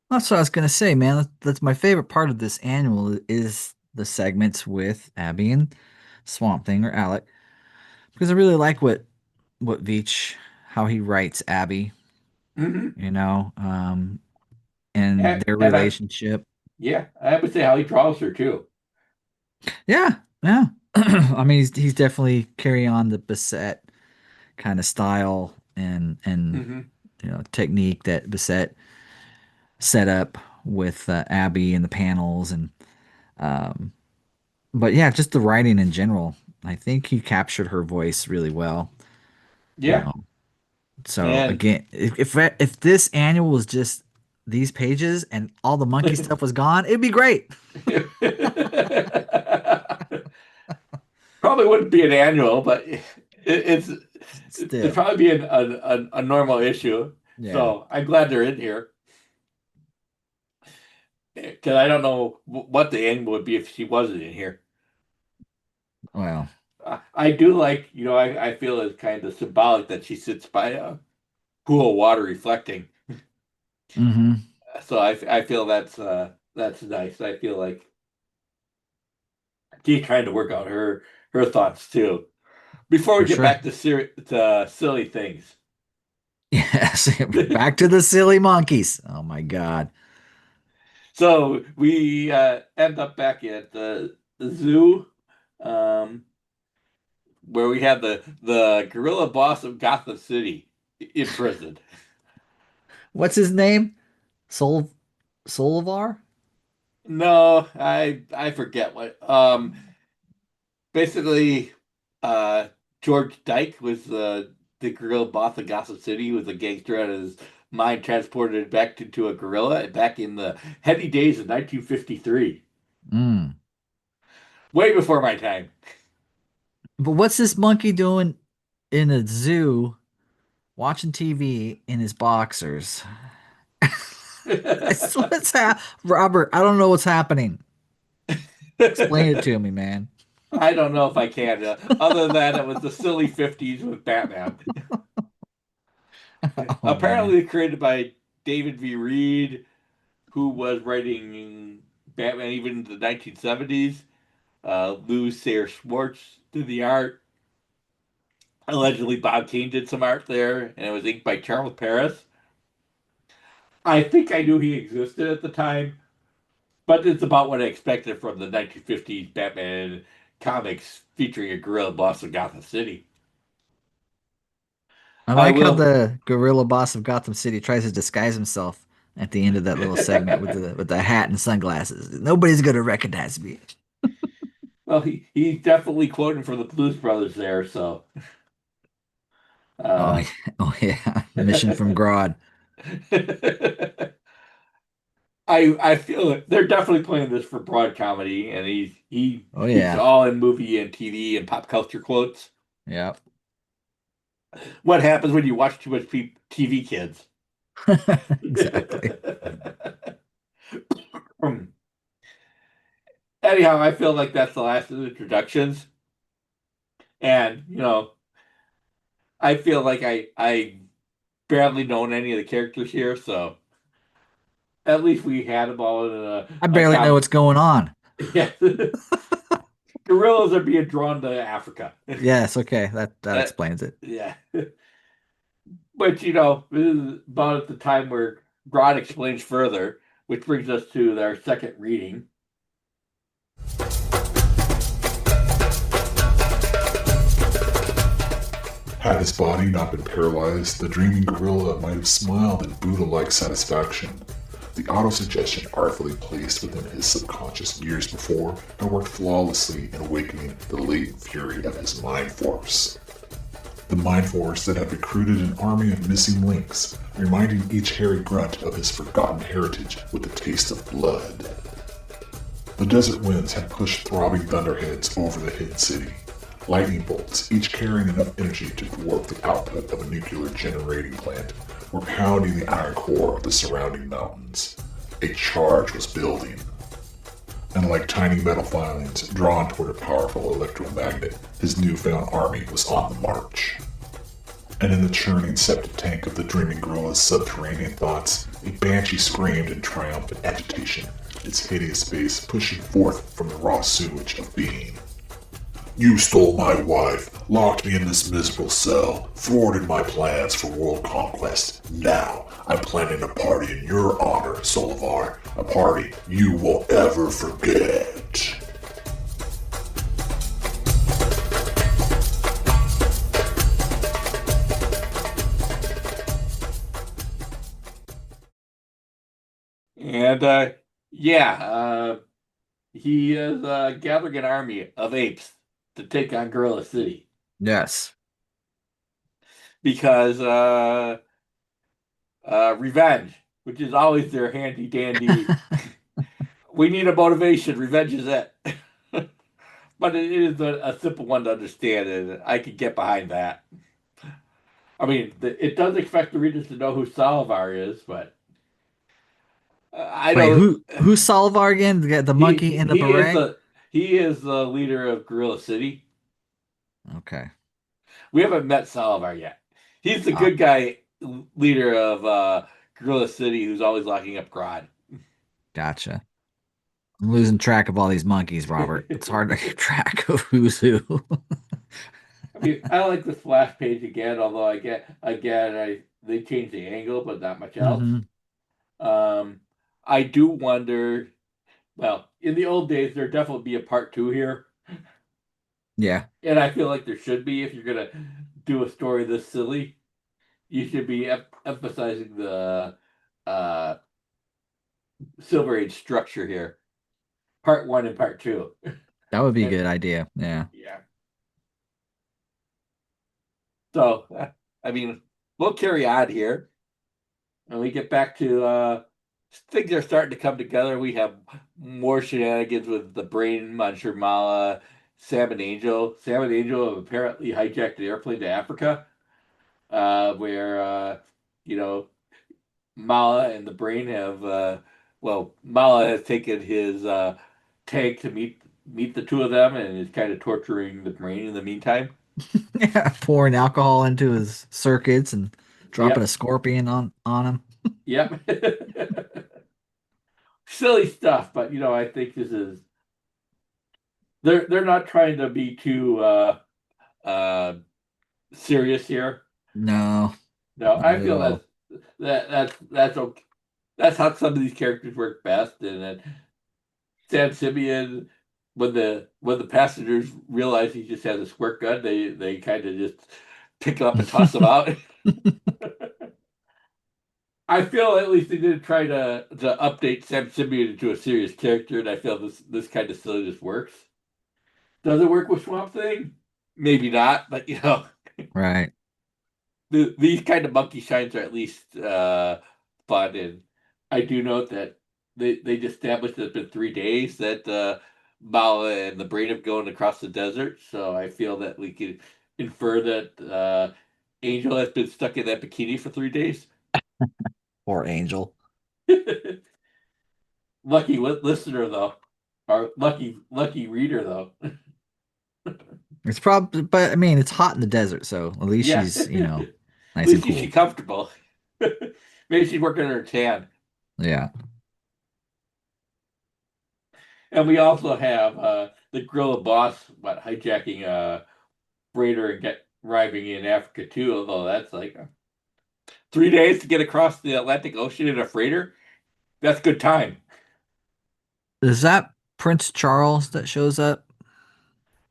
That's what I was gonna say, man. That's my favorite part of this annual is the segments with Abby and Swamp Thing or Alec, because I really like what Veitch how he writes Abby, Hmm. you know, and And, their and relationship. I would say how he draws her too. Yeah, yeah. I mean, he's definitely carrying on the Bissett kind of style and Hmm. technique that Bissett set up with Abby and the panels and um, but yeah, just the writing in general. I think he captured her voice really well. You Yeah, know, so and again, if this annual was just these pages and all the monkey stuff was gone, it'd be great. probably wouldn't be an annual, but it's it'd Still, probably be a normal issue. yeah. So I'm glad they're in here because I don't know what the annual would be if she wasn't in here. Well. I do like, I feel it's kind of symbolic that she sits by a pool of water reflecting. Hmm. So I feel that's nice. I feel like she's trying to work out her thoughts too. Before we For get sure. back to silly things. Yes. Back to the silly monkeys. Oh my God. So we end up back at the zoo, um, where we have the gorilla boss of Gotham City imprisoned. What's his name? Sol Solivar? No, I forget what. Basically, uh, George Dyke was the gorilla boss of Gotham City. He was a gangster and his mind transported back into a gorilla back in the heady days of 1953, Mm. way before my time. But what's this monkey doing in a zoo watching TV in his boxers? What's Robert, I don't know what's happening. Explain it to me, man. I don't know if I can. Other than that, it was the silly 50s with Batman. Oh man. Apparently created by David V. Reed, who was writing Batman even in the 1970s. Lou Sayre Schwartz did the art. Allegedly, Bob Kane did some art there, and it was inked by Charles Paris. I think I knew he existed at the time, but it's about what I expected from the 1950s Batman comics featuring a gorilla boss of Gotham City. I I like how will. the gorilla boss of Gotham City tries to disguise himself at the end of that little segment with the hat and sunglasses. Nobody's gonna recognize me. Well, he's definitely quoting from the Blues Brothers there, so. Oh, Uh, yeah. Oh yeah. Mission from Grodd. I feel they're definitely playing this for broad comedy, and Oh he's yeah. all in movie and TV and pop culture quotes. Yep. What happens when you watch too much TV, kids? Exactly. Anyhow, I feel like that's the last of the introductions, and I feel like I barely known any of the characters here, so at least we had them all in I a barely know com. what's going on. Yeah, gorillas are being drawn to Africa. Yes, okay. That That explains it. yeah, but this is about at the time where Grodd explains further, which brings us to our second reading. Had his body not been paralyzed, the dreaming gorilla might have smiled in Buddha-like satisfaction. The autosuggestion artfully placed within his subconscious years before had worked flawlessly in awakening the latent fury of his mind force. The mind force that had recruited an army of missing links, reminding each hairy grunt of his forgotten heritage with the taste of blood. The desert winds had pushed throbbing thunderheads over the hidden city. Lightning bolts, each carrying enough energy to dwarf the output of a nuclear generating plant, were pounding the iron core of the surrounding mountains. A charge was building. And like tiny metal filings drawn toward a powerful electromagnet, his newfound army was on the march. And in the churning septic tank of the dreaming gorilla's subterranean thoughts, a banshee screamed in triumphant agitation, its hideous face pushing forth from the raw sewage of being. You stole my wife, locked me in this miserable cell, thwarted my plans for world conquest. Now, I'm planning a party in your honor, Solivar, a party you won't ever forget. And yeah, he is gathering an army of apes to take on Gorilla City Yes. because revenge, which is always their handy dandy. We need a motivation. Revenge is it. But it is a simple one to understand, and I can get behind that. I mean, it does expect the readers to know who Salvar is, but I Wait, know who's Salvar again? The monkey in the he is beret? the leader of Gorilla City. Okay. We haven't met Salivar yet. He's the Uh, good guy leader of Gorilla City who's always locking up Grodd. gotcha. I'm losing track of all these monkeys, Robert. It's hard to keep track of who's who. I mean, I like the splash page again, although I get again I they changed the angle, but not much else. Hmm. Um, I do wonder. Well, in the old days, there definitely be a part two here, Yeah, and I feel like there should be if you're gonna do a story this silly. You should be emphasizing the uh, Silver Age structure here, part one and part two. that would be a And good idea. Yeah. yeah, so I mean, we'll carry on here, and we get back to things are starting to come together. We have more shenanigans with the brain muncher Mala, Sam and Angel. Sam and Angel have apparently hijacked an airplane to Africa, where you know Mala and the brain have well, Mala has taken his tank to meet the two of them and is kind of torturing the brain in the meantime. Yeah, pouring alcohol into his circuits and dropping a Yep, scorpion on him. yep. Silly stuff, but I think this is they're not trying to be too uh serious here. No, No, I not at feel all. that's okay. That's how some of these characters work best. And then Sam Simeon, when the passengers realize he just has a squirt gun, they kind of just pick him up and toss him out. I feel at least they didn't try to update Sam Simeon into a serious character, and I feel this kind of silliness works. Does it work with Swamp Thing? Maybe not, but Right. these kind of monkey shines are at least fun. And I do note that they just established that it's been 3 days that Mala and the brain have gone across the desert. So I feel that we could infer that Angel has been stuck in that bikini for 3 days. Poor Angel. Lucky listener though, or lucky reader though. It's probably, but I mean, it's hot in the desert, so at least Yeah, she's, at nice and least she's cool. comfortable. Maybe she's working on her tan. Yeah. And we also have the gorilla boss, hijacking a freighter and get arriving in Africa too. Although that's like 3 days to get across the Atlantic Ocean in a freighter. That's good time. Is that Prince Charles that shows up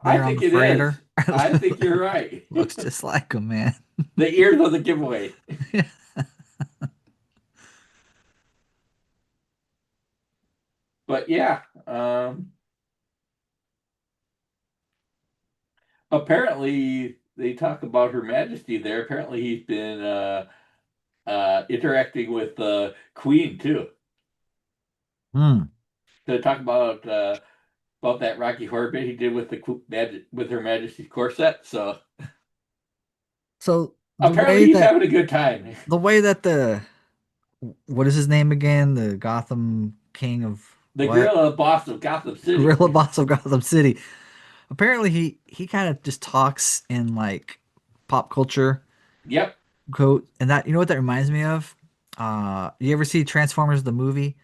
I there on the think it is. freighter? I think you're right. Looks just like him, man. The ears are the giveaway. But yeah, apparently they talk about Her Majesty there. Apparently he's been interacting with the Queen too. Hmm. To talk about that Rocky Horror bit he did with with Her Majesty's corset. So So apparently he's having a good time. the way that the what is his name again? The Gotham King of The what? gorilla boss of Gotham City. Gorilla Boss of Gotham City. Apparently he kind of just talks in like pop culture Yep, quote, and that, you know what that reminds me of? You ever see Transformers the movie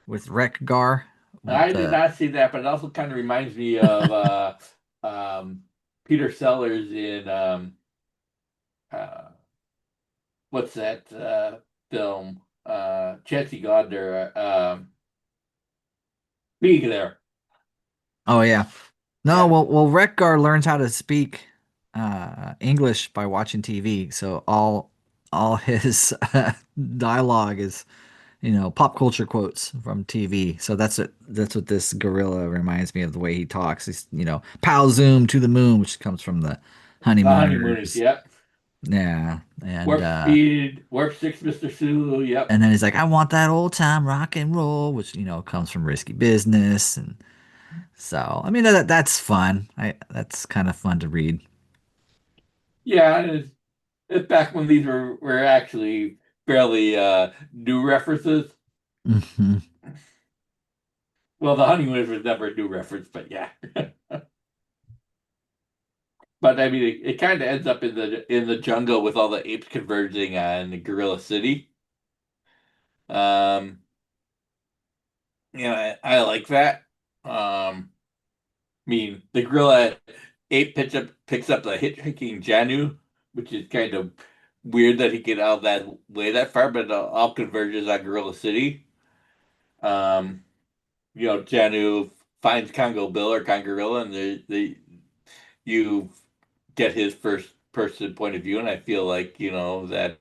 with Gar with I did not see that, but it also kind of reminds me of um, Peter Sellers in uh, what's that film? Chancey Gardner. Being there. Oh yeah. No, Yeah. well Gar learns how to speak English by watching TV. So all his dialogue is, pop culture quotes from TV. So that's what this gorilla reminds me of, the way he talks. He's, pow zoom to the moon, which comes from the The honeymooners. honeymooners. Yep. Yeah. And Warp speed. Warp six, Mr. Sulu. Yep. and then he's like, I want that old time rock and roll, which, comes from Risky Business. And so, I mean, that's fun. That's kind of fun to read. Yeah, and it's back when these were actually fairly new references. Hmm. Well, the honeymooners was never a new reference, but yeah. But I mean, it kind of ends up in the jungle with all the apes converging on Gorilla City. Um, I like that. I mean, the gorilla ape picks up the hitchhiking Janu, which is kind of weird that he get out that way that far, but it all converges on Gorilla City. Um, Janu finds Congo Bill or Congorilla, and you get his first person point of view, and I feel like that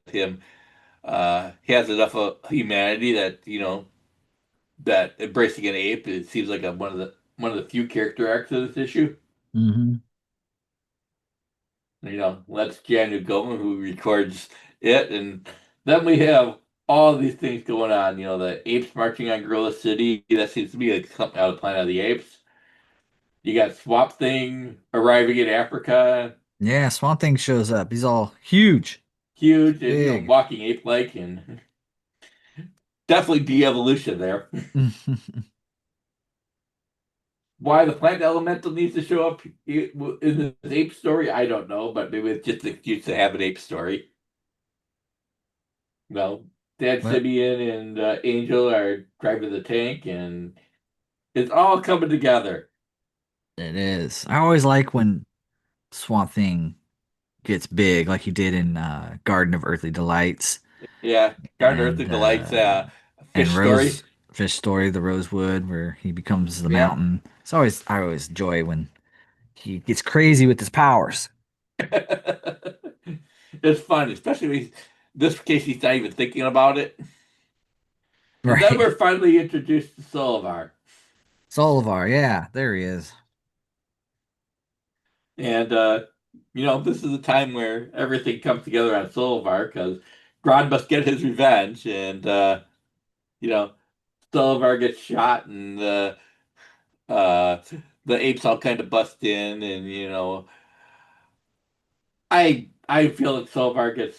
he has enough of humanity that that embracing an ape, it seems like one of the few character arcs of this issue. Hmm. Let's Janu go, who records it, and then we have all these things going on. The apes marching on Gorilla City. That seems to be like something out of Planet of the Apes. You got Swamp Thing arriving in Africa, Yeah, Swamp Thing shows up. He's all huge, huge and big. walking ape-like, and definitely de-evolution there. Why the plant elemental needs to show up in this ape story, I don't know, but maybe it's just an excuse to have an ape story. Well, Dad Well, Simeon and Angel are driving the tank, and it's all coming together. it is. I always like when Swamp Thing gets big, like he did in Garden of Earthly Delights Yeah, Garden Earthly and Delights, and fish story. Fish Story, the Rosewood, where he becomes the Yeah. mountain. I always enjoy when he gets crazy with his powers. It's fun, especially when this case he's not even thinking about it. And then Right. we're finally introduced to Solivar. Solivar, yeah, there he is. And this is a time where everything comes together on Solivar because Grodd must get his revenge, and you know, Solivar gets shot, and uh, the apes all kind of bust in, and I feel that Solivar gets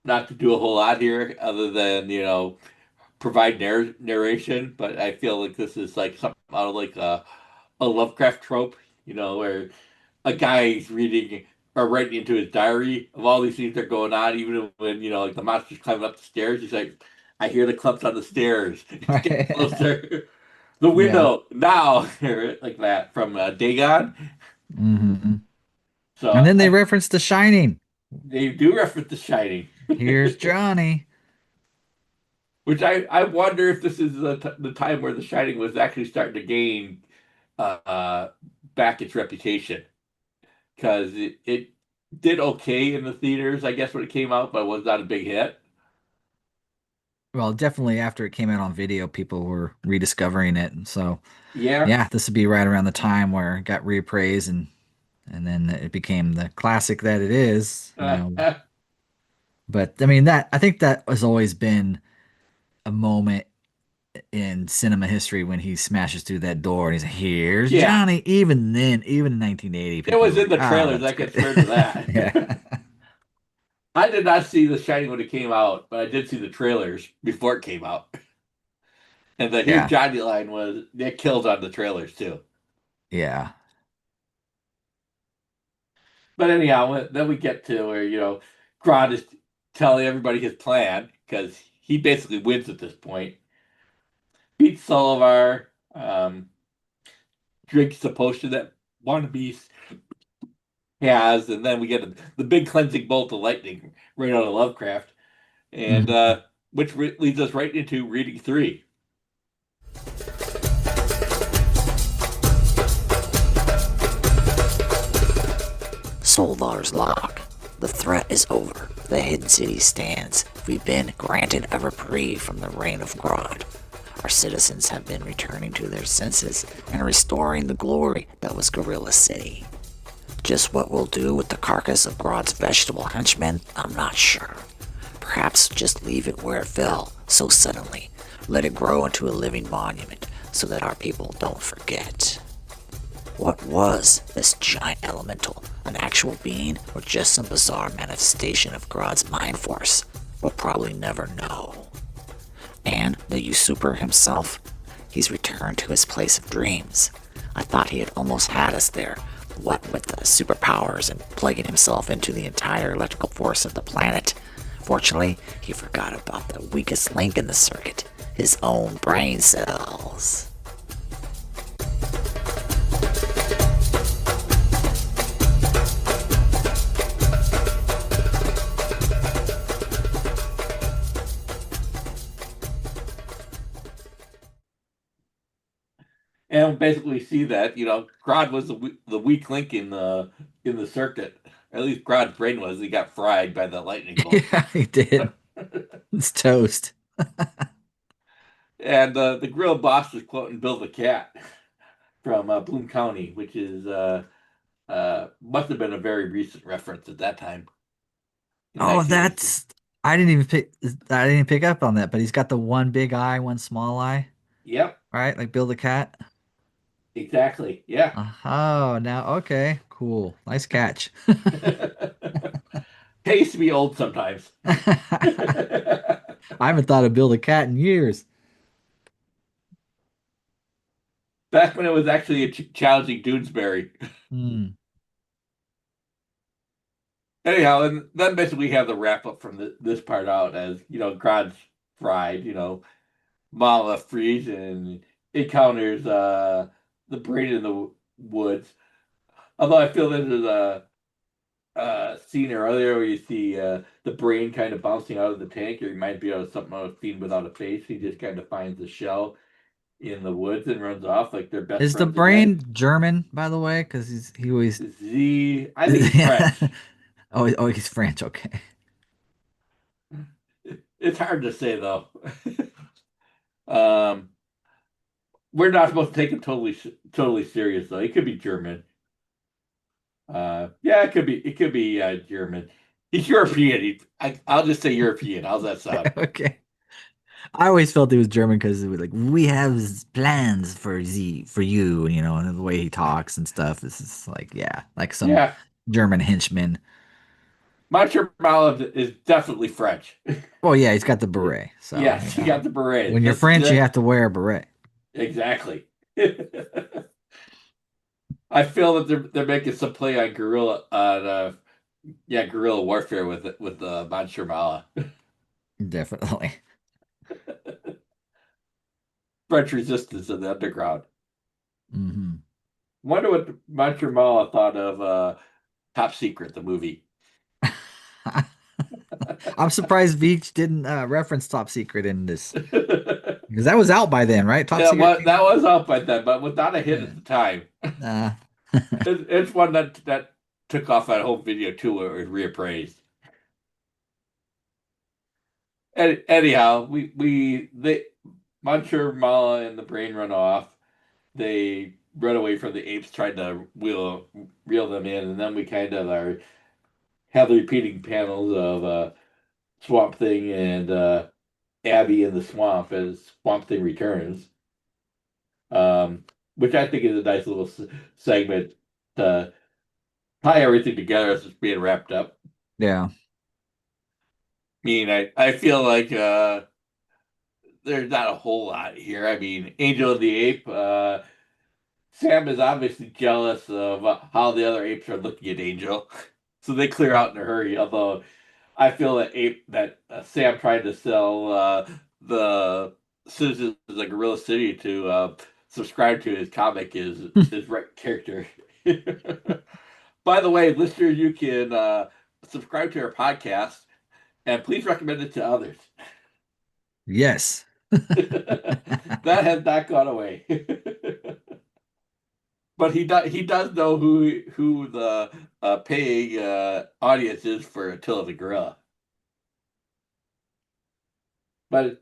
not to do a whole lot here, other than provide narration, but I feel like this is like something out of like a Lovecraft trope, where a guy's reading or writing into his diary of all these things that are going on, even when like the monster's climbing up the stairs. He's like, I hear the clumps on the stairs. It's getting Right. closer. The Yeah. window now, like that from Dagon. Hmm. So And then they reference The Shining. they do reference The Shining, Here's Johnny. which I wonder if this is the time where The Shining was actually starting to gain uh, back its reputation, because it did okay in the theaters, I guess, when it came out, but it was not a big hit. Well, definitely after it came out on video, people were rediscovering it. And so, Yeah. yeah, this would be right around the time where it got reappraised and then it became the classic that it is. But I mean that I think that has always been a moment in cinema history when he smashes through that door and he's like, "Here's Yeah. Johnny." Even then, even in 1980, It people were was in like, the "Ah, trailers. that's I can great." swear to that. Yeah. I did not see The Shining when it came out, but I did see the trailers before it came out. And the Here Yeah. Johnny line was they killed on the trailers too. Yeah. But anyhow, then we get to where, Grodd is telling everybody his plan because he basically wins at this point. Beats Sullivar, drinks the potion that Wannabe has, and then we get the big cleansing bolt of lightning right out of Lovecraft, and Mhm. which leads us right into reading 3. Solvar's Lock. The threat is over. The hidden city stands. We've been granted a reprieve from the reign of Grodd. Our citizens have been returning to their senses and restoring the glory that was Gorilla City. Just what we'll do with the carcass of Grodd's vegetable henchmen, I'm not sure. Perhaps just leave it where it fell so suddenly. Let it grow into a living monument so that our people don't forget. What was this giant elemental? An actual being or just some bizarre manifestation of Grodd's mind force? We'll probably never know. And the usurper himself? He's returned to his place of dreams. I thought he had almost had us there, what with the superpowers and plugging himself into the entire electrical force of the planet. Fortunately, he forgot about the weakest link in the circuit, his own brain cells. And basically see that, Grodd was the weak link in the circuit. At least Grodd's brain was. He got fried by the lightning bolt. Yeah, he did. It's toast. And the grill boss was quoting Bill the Cat from Bloom County, which is must have been a very recent reference at that time. Oh, that's I didn't even pick up on that, but he's got the one big eye, one small eye. Yep. Right? Like Bill the Cat. Exactly. Yeah. Oh, now okay. Cool. Nice catch. Pays to be old sometimes. I haven't thought of Bill the Cat in years. Back when it was actually a challenging Doonesbury. Hmm. Anyhow, and then basically we have the wrap up from this part out as, Grodd's fried, Mala frees and encounters the brain in the woods. Although I feel this is a scene earlier where you see the brain kind of bouncing out of the tank. It reminds me of something I've seen without a face. He just kind of finds the shell in the woods and runs off like they're best Is the friends brain again. German, by the way? Because he always I think it's French. Oh, he's French. Okay. It's hard to say though. um, we're not supposed to take him totally serious though. He could be German. Yeah, it could be German. He's European. I'll just say European. How's that sound? Okay. I always felt he was German because it was like we have plans for you, and the way he talks and stuff. This is like like some Yeah, German henchman. Almirall is definitely French. Well, yeah, he's got the beret. So Yes, he got the beret. when you're French, you have to wear a beret. Exactly. I feel that they're making some play on guerrilla warfare with Almirall. Definitely. French resistance in the underground. Hmm. Wonder what Almirall thought of Top Secret, the movie. I'm surprised Veitch didn't reference Top Secret in this because that was out by then, right? Top Yeah, Secret. that was out by then, but without a hit at the time. Uh, It's one that took off at home video too, where it was reappraised. Anyhow, they Muncher, Mala, and the brain run off. They run away from the apes, trying to reel them in, and then we kind of have the repeating panels of Swamp Thing and Abby in the swamp as Swamp Thing returns, which I think is a nice little segment to tie everything together as it's being wrapped up. yeah. I mean, I feel like there's not a whole lot here. I mean, Angel and the Ape, Sam is obviously jealous of how the other apes are looking at Angel, so they clear out in a hurry. Although I feel that Sam tried to sell the citizens of Gorilla City to subscribe to his comic is right character. By the way, listeners, you can subscribe to our podcast and please recommend it to others. Yes. That has not gone away. But he does know who the paying audience is for Attila the Gorilla. But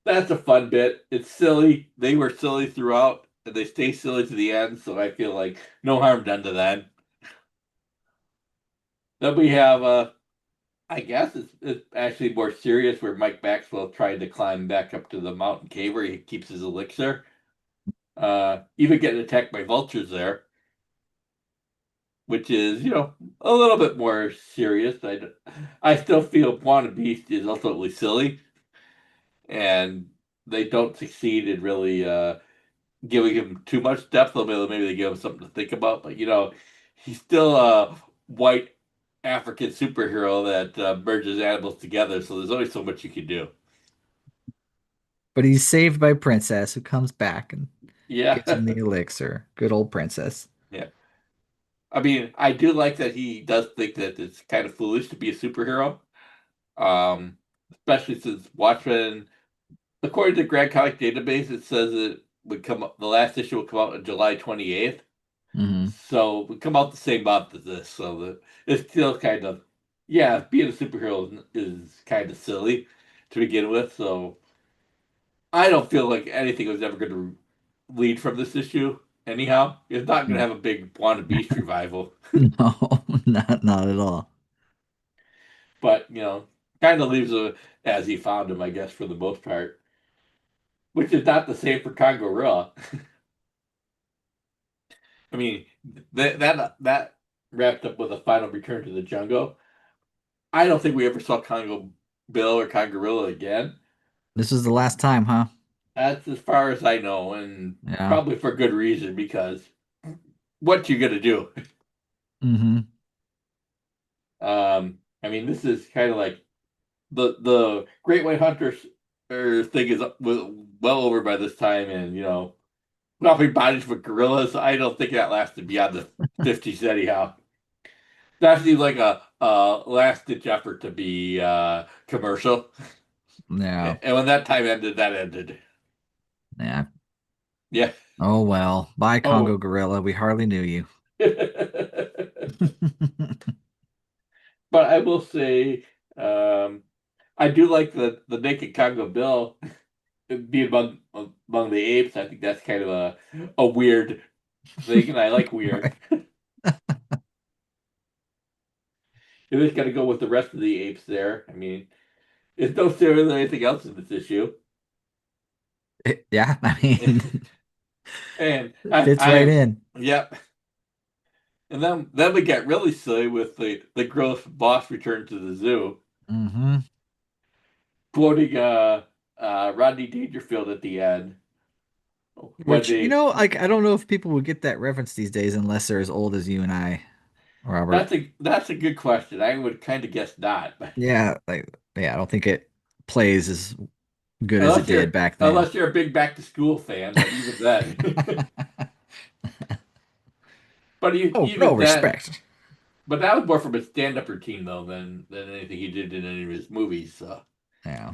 that's a fun bit. It's silly. They were silly throughout, and they stay silly to the end. So I feel like no harm done to them. Then we have I guess it's actually more serious, where Mike Maxwell tried to climb back up to the mountain cave where he keeps his elixir. Even getting attacked by vultures there, which is, a little bit more serious. I still feel Wanna Beast is ultimately silly, and they don't succeed in really giving him too much depth. Maybe they give him something to think about. But he's still a white African superhero that merges animals together. So there's only so much you can do. But he's saved by Princess, who comes back and Yeah, gives him the elixir. Good old Princess. yeah. I mean, I do like that he does think that it's kind of foolish to be a superhero. Especially since Watchmen, according to Grand Comic Database, it says it would come the last issue will come out on July 28th. Hmm. So we come out the same month as this. So it's still kind of, yeah, being a superhero is kind of silly to begin with. So I don't feel like anything was ever going to lead from this issue. Anyhow, it's not going to have a big Wanda Beast revival, No, not at all. but kind of leaves him as he found him, I guess, for the most part, which is not the same for Congo. I mean, that wrapped up with a final return to the jungle. I don't think we ever saw Congo Bill or Congorilla again. This is the last time, huh? That's as far as I know, and Yeah. probably for good reason because what you gonna do? Hmm. I mean, this is kind of like the Great White Hunter thing is well over by this time, and swapping bodies with gorillas. I don't think that lasted beyond the 50s anyhow. That seems like a last ditch effort to be commercial. Yeah. And when that time ended, that ended. Yeah. Yeah. Oh well. Bye, Congo Oh. Gorilla. We hardly knew you. But I will say, um, I do like the naked Congo Bill being among the apes. I think that's kind of a weird thing, and I like weird. Right. You just got to go with the rest of the apes there. I mean, it's no similar to anything else in this issue. Yeah, I mean, And it fits I right am, in. yep. And then we get really silly with the gross boss return to the zoo, Hmm. quoting Rodney Dangerfield at the end when Which, they. like, I don't know if people would get that reference these days unless they're as old as you and I, Robert. That's a good question. I would kind of guess not, but Yeah, I don't think it plays as good as it unless did you're back then. unless you're a big back to school fan, but even then, but Oh, no even then, respect. but that was more from his stand-up routine though than anything he did in any of his movies. So Yeah.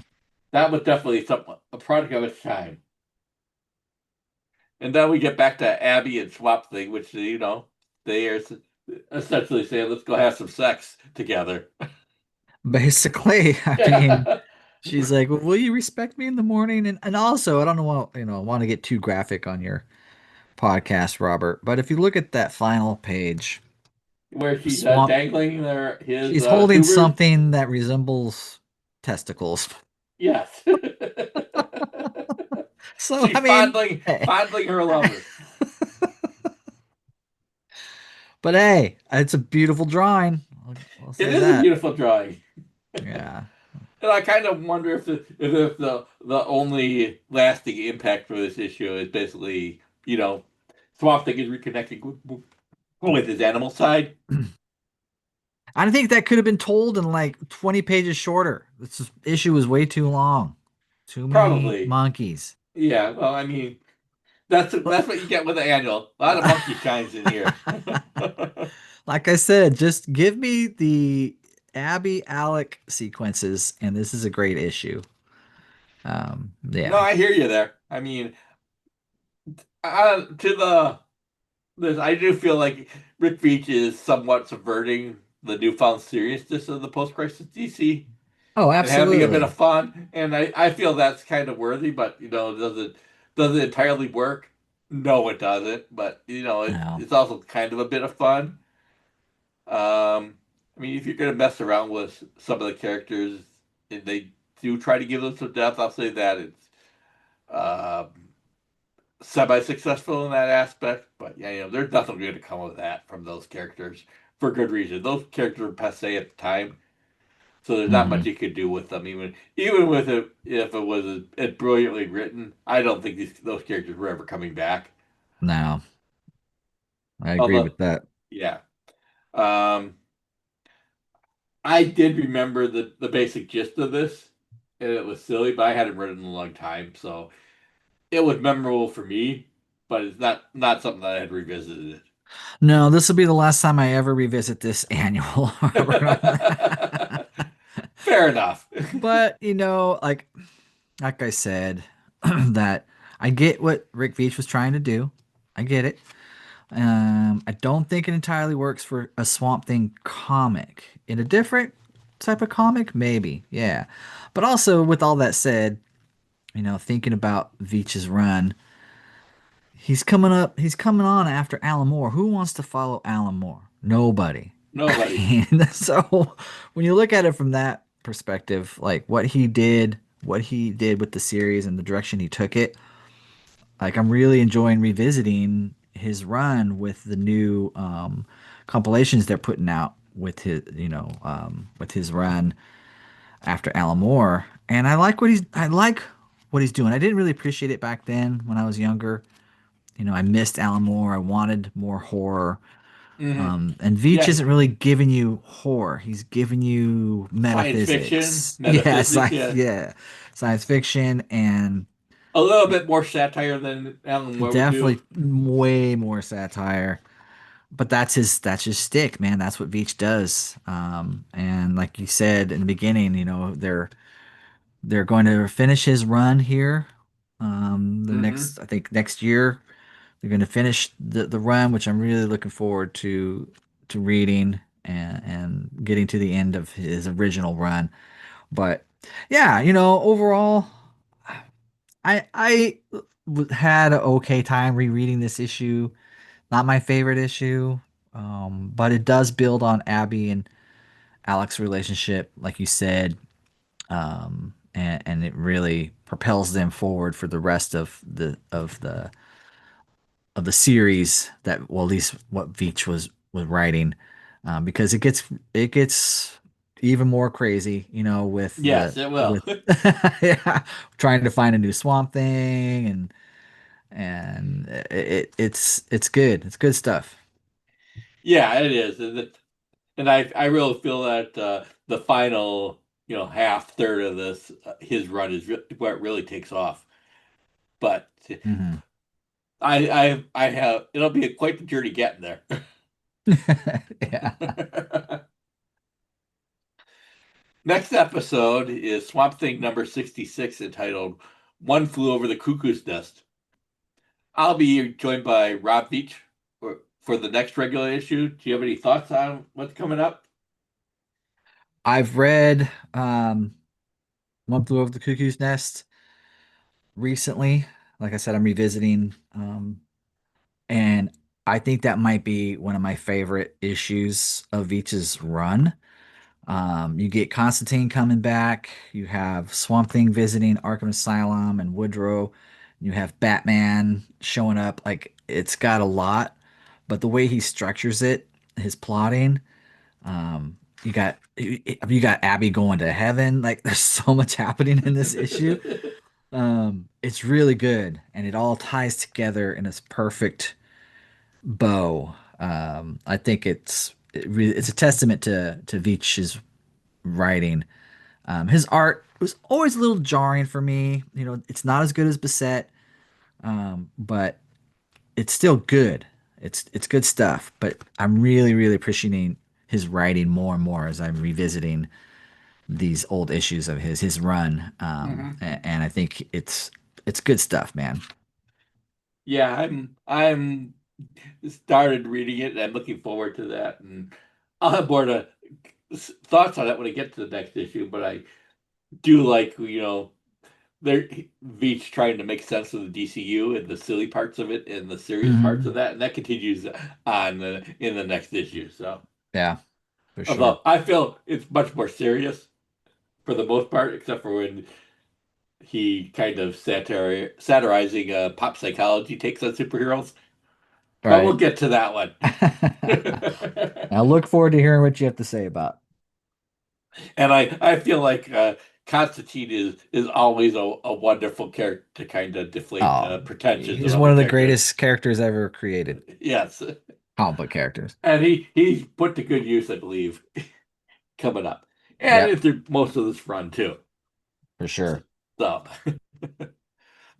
that was definitely a product of its time. And then we get back to Abby and Swap Thing, which they are essentially saying, "Let's go have some sex together." Basically, I mean, she's like, well, will you respect me in the morning? And also, I don't know, want to get too graphic on your podcast, Robert, but if you look at that final page, Where she's Swamp, dangling his she's holding tubers. something that resembles testicles. Yes. So, I She's mean, hey. fondling her lover. But hey, it's a beautiful drawing. I'll It say is a that. beautiful drawing. Yeah. And I kind of wonder if the only lasting impact for this issue is basically, Swamp Thing is reconnecting with his animal side. I think that could have been told in like 20 pages shorter. This issue was way too long. Too many Probably. monkeys. Yeah, well, I mean, that's what you get with the annual. A lot of monkey shines in here. Like I said, just give me the Abby Alec sequences, and this is a great issue. No, Yeah. I hear you there. I mean, to this, I do feel like Rick Veitch is somewhat subverting the newfound seriousness of the post-crisis DC Oh, and having a bit of absolutely. fun, and I feel that's kind of worthy. But does it entirely work? No, it doesn't. But No. it's also kind of a bit of fun. I mean, if you're gonna mess around with some of the characters and they do try to give them some depth, I'll say that it's um, semi-successful in that aspect. But yeah, there's nothing good to come of that from those characters for good reason. Those characters were passe at the time. So there's not much Hmm. you could do with them, even with it if it was as brilliantly written. I don't think those characters were ever coming back. No, I agree Although, with that. yeah, um, I did remember the basic gist of this, and it was silly, but I hadn't read it in a long time, so it was memorable for me. But it's not something that I had revisited. No, this will be the last time I ever revisit this annual. Fair enough. But like I said, that I get what Rick Veitch was trying to do. I get it. I don't think it entirely works for a Swamp Thing comic. In a different type of comic, maybe, yeah. But also, with all that said, thinking about Veitch's run, he's coming on after Alan Moore. Who wants to follow Alan Moore? Nobody. Nobody. And so when you look at it from that perspective, like what he did with the series and the direction he took it, like I'm really enjoying revisiting his run with the new compilations they're putting out with with his run after Alan Moore. And I like what he's doing. I didn't really appreciate it back then when I was younger. I missed Alan Moore. I wanted more horror. Hmm. And Veach Yeah, isn't really giving you horror. He's giving you science fiction, metaphysics. Yeah, metaphysics. Yeah, science fiction, and a little bit more satire than Alan Moore would do. definitely way more satire. But that's his stick, man. That's what Veach does. And like you said in the beginning, they're going to finish his run here. The Hmm. next I think next year they're going to finish the run, which I'm really looking forward to reading and getting to the end of his original run. But yeah, overall, I had an okay time rereading this issue. Not my favorite issue, but it does build on Abby and Alex's relationship, like you said, and it really propels them forward for the rest of the series that, well, at least what Veitch was writing, because it gets even more crazy, with Yes, it will. yeah, trying to find a new Swamp Thing, and it's good. It's good stuff. Yeah, it is, and I really feel that the final half third of this his run is where it really takes off. But Hmm. I have it'll be quite the journey getting there. Yeah. Next episode is Swamp Thing number 66, entitled "One Flew Over the Cuckoo's Nest." I'll be joined by Rob Beach for the next regular issue. Do you have any thoughts on what's coming up? I've read One Flew Over the Cuckoo's Nest recently. Like I said, I'm revisiting, and I think that might be one of my favorite issues of Veitch's run. You get Constantine coming back. You have Swamp Thing visiting Arkham Asylum and Woodrow. You have Batman showing up. Like, it's got a lot, but the way he structures it, his plotting, um, you got Abby going to heaven. Like, there's so much happening in this issue. It's really good, and it all ties together in this perfect bow. I think it's a testament to Veitch's writing. His art was always a little jarring for me. It's not as good as Bissett, but it's still good. It's good stuff. But I'm really, really appreciating his writing more and more as I'm revisiting these old issues of his run. Mhm. And I think it's good stuff, man. Yeah, I'm started reading it and I'm looking forward to that. And I'll have more thoughts on it when I get to the next issue. But I do like they're Veach trying to make sense of the DCU and the silly parts of it and the serious parts of Hmm. that, and that continues on in the next issue. So, Yeah, for sure. although I feel it's much more serious for the most part, except for when he kind of satirizing pop psychology takes on superheroes. But we'll Right. get to that one. I look forward to hearing what you have to say about. And I feel like Constantine is always a wonderful character to kind of deflate Oh, the pretensions of he's one other of the characters. greatest characters ever created. Yes. Comic book characters. And he's put to good use, I believe, coming up. And Yep, through most of this run too. for sure. So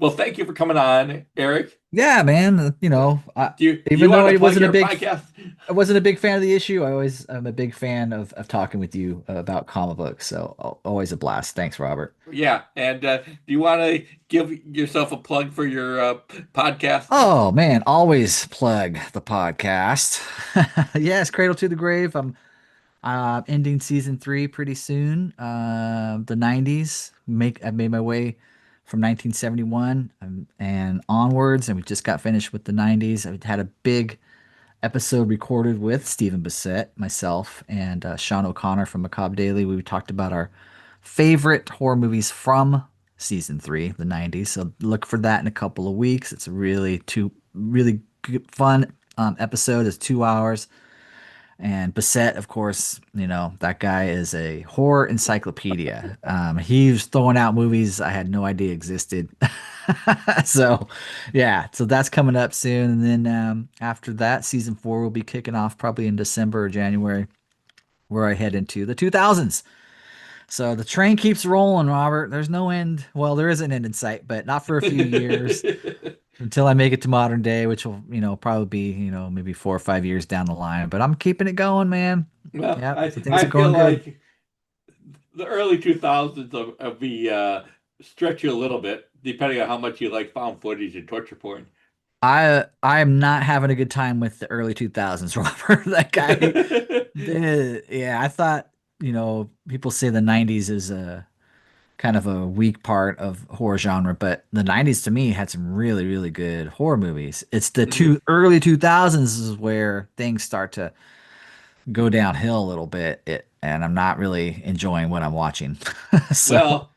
well, thank you for coming on, Erik. Yeah, man. Do you Even though want to plug your podcast? I wasn't a big fan of the issue. I'm a big fan of talking with you about comic books. So always a blast. Thanks, Robert. Yeah. And do you want to give yourself a plug for your podcast? Oh man, always plug the podcast. Yes, Cradle to the Grave. I'm ending season 3 pretty soon. The 90s. I made my way from 1971 and onwards, and we just got finished with the 90s. I had a big episode recorded with Stephen Bissett, myself, and Sean O'Connor from Macabre Daily. We talked about our favorite horror movies from season 3, the 90s. So look for that in a couple of weeks. It's a really good, fun episode. It's 2 hours. And Bissett, of course, that guy is a horror encyclopedia. He was throwing out movies I had no idea existed. So, yeah, so that's coming up soon. And then after that, season 4 will be kicking off probably in December or January, where I head into the 2000s. So the train keeps rolling, Robert. There's no end. Well, there is an end in sight, but not for a few years until I make it to modern day, which will, probably be, maybe 4 or 5 years down the line. But I'm keeping it going, man. Well, Yeah, so things I are feel going good. like the early 2000s of be stretch you a little bit, depending on how much you like found footage and torture porn. I am not having a good time with the early 2000s, Robert. That guy, yeah, I thought, people say the 90s is a kind of a weak part of horror genre, but the 90s to me had some really, really good horror movies. It's the early 2000s is where things start to go downhill a little bit. And I'm not really enjoying what I'm watching. So, Well,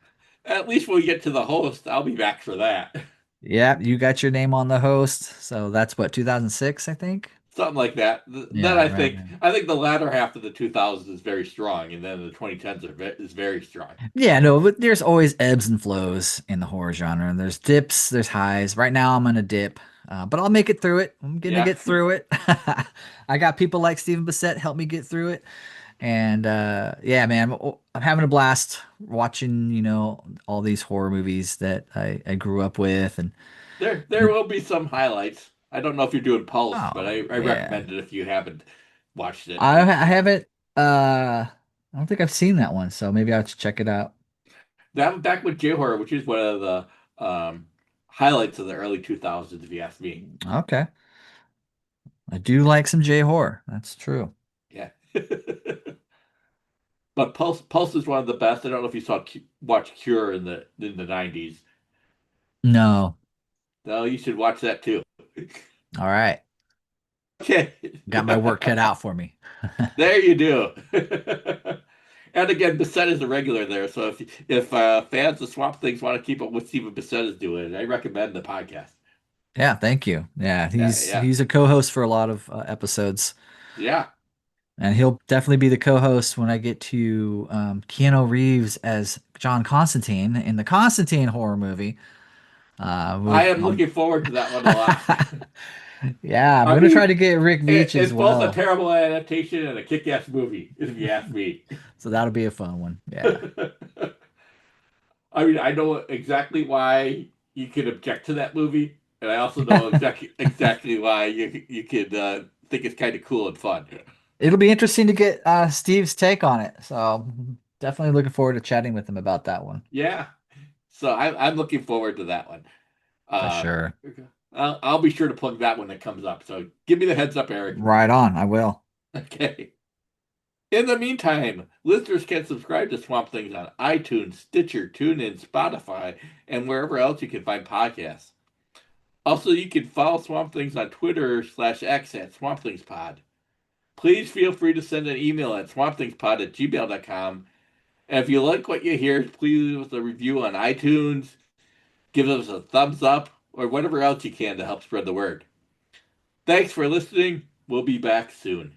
at least when we get to the host, I'll be back for that. yeah, you got your name on the host. So that's what, 2006, I think? Something like that. Then Yeah, right, right. I think the latter half of the 2000s is very strong, and then the 2010s is very strong. Yeah, no, but there's always ebbs and flows in the horror genre. There's dips, there's highs. Right now, I'm on a dip, but I'll make it through it. I'm gonna Yeah. get through it. I got people like Stephen Bissett help me get through it, and yeah, man, I'm having a blast watching, all these horror movies that I grew up with, and There will be some highlights. I don't know if you're doing Pulse, but oh I yeah, recommend it if you haven't watched it. I haven't. I don't think I've seen that one, so maybe I'll check it out. That back with J horror, which is one of the highlights of the early 2000s, if you ask me. Okay, I do like some J horror. That's true. Yeah. But Pulse is one of the best. I don't know if you watch Cure in the 90s. No. No, you should watch that too. All right. Okay. Got my work cut out for me. There you do. And again, Bissett is a regular there. So if fans of Swamp Things want to keep up with Stephen Bissett is doing, I recommend the podcast. Yeah, thank you. Yeah, Yeah, he's yeah, he's a co-host for a lot of episodes, yeah. and he'll definitely be the co-host when I get to Keanu Reeves as John Constantine in the Constantine horror movie. I am looking forward to that one a lot. Yeah, I'm I gonna try mean, to get Rick Veitch as it's both a well, terrible adaptation and a kick-ass movie, if you ask me. so that'll be a fun one. Yeah. I mean, I know exactly why you could object to that movie, and I also know exactly why you could think it's kind of cool and fun. It'll be interesting to get Steve's take on it. So definitely looking forward to chatting with him about that one. Yeah, so I'm looking forward to that one. For Uh, sure. I'll be sure to plug that when it comes up. So give me the heads up, Erik. Right on, I will. Okay. In the meantime, listeners can subscribe to Swamp Things on iTunes, Stitcher, TuneIn, Spotify, and wherever else you can find podcasts. Also, you can follow Swamp Things on Twitter/X at Swamp Things Pod. Please feel free to send an email at swampthingspod@gmail.com. And if you like what you hear, please leave us a review on iTunes, give us a thumbs up, or whatever else you can to help spread the word. Thanks for listening. We'll be back soon.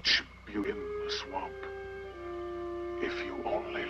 keep you in the swamp. If you only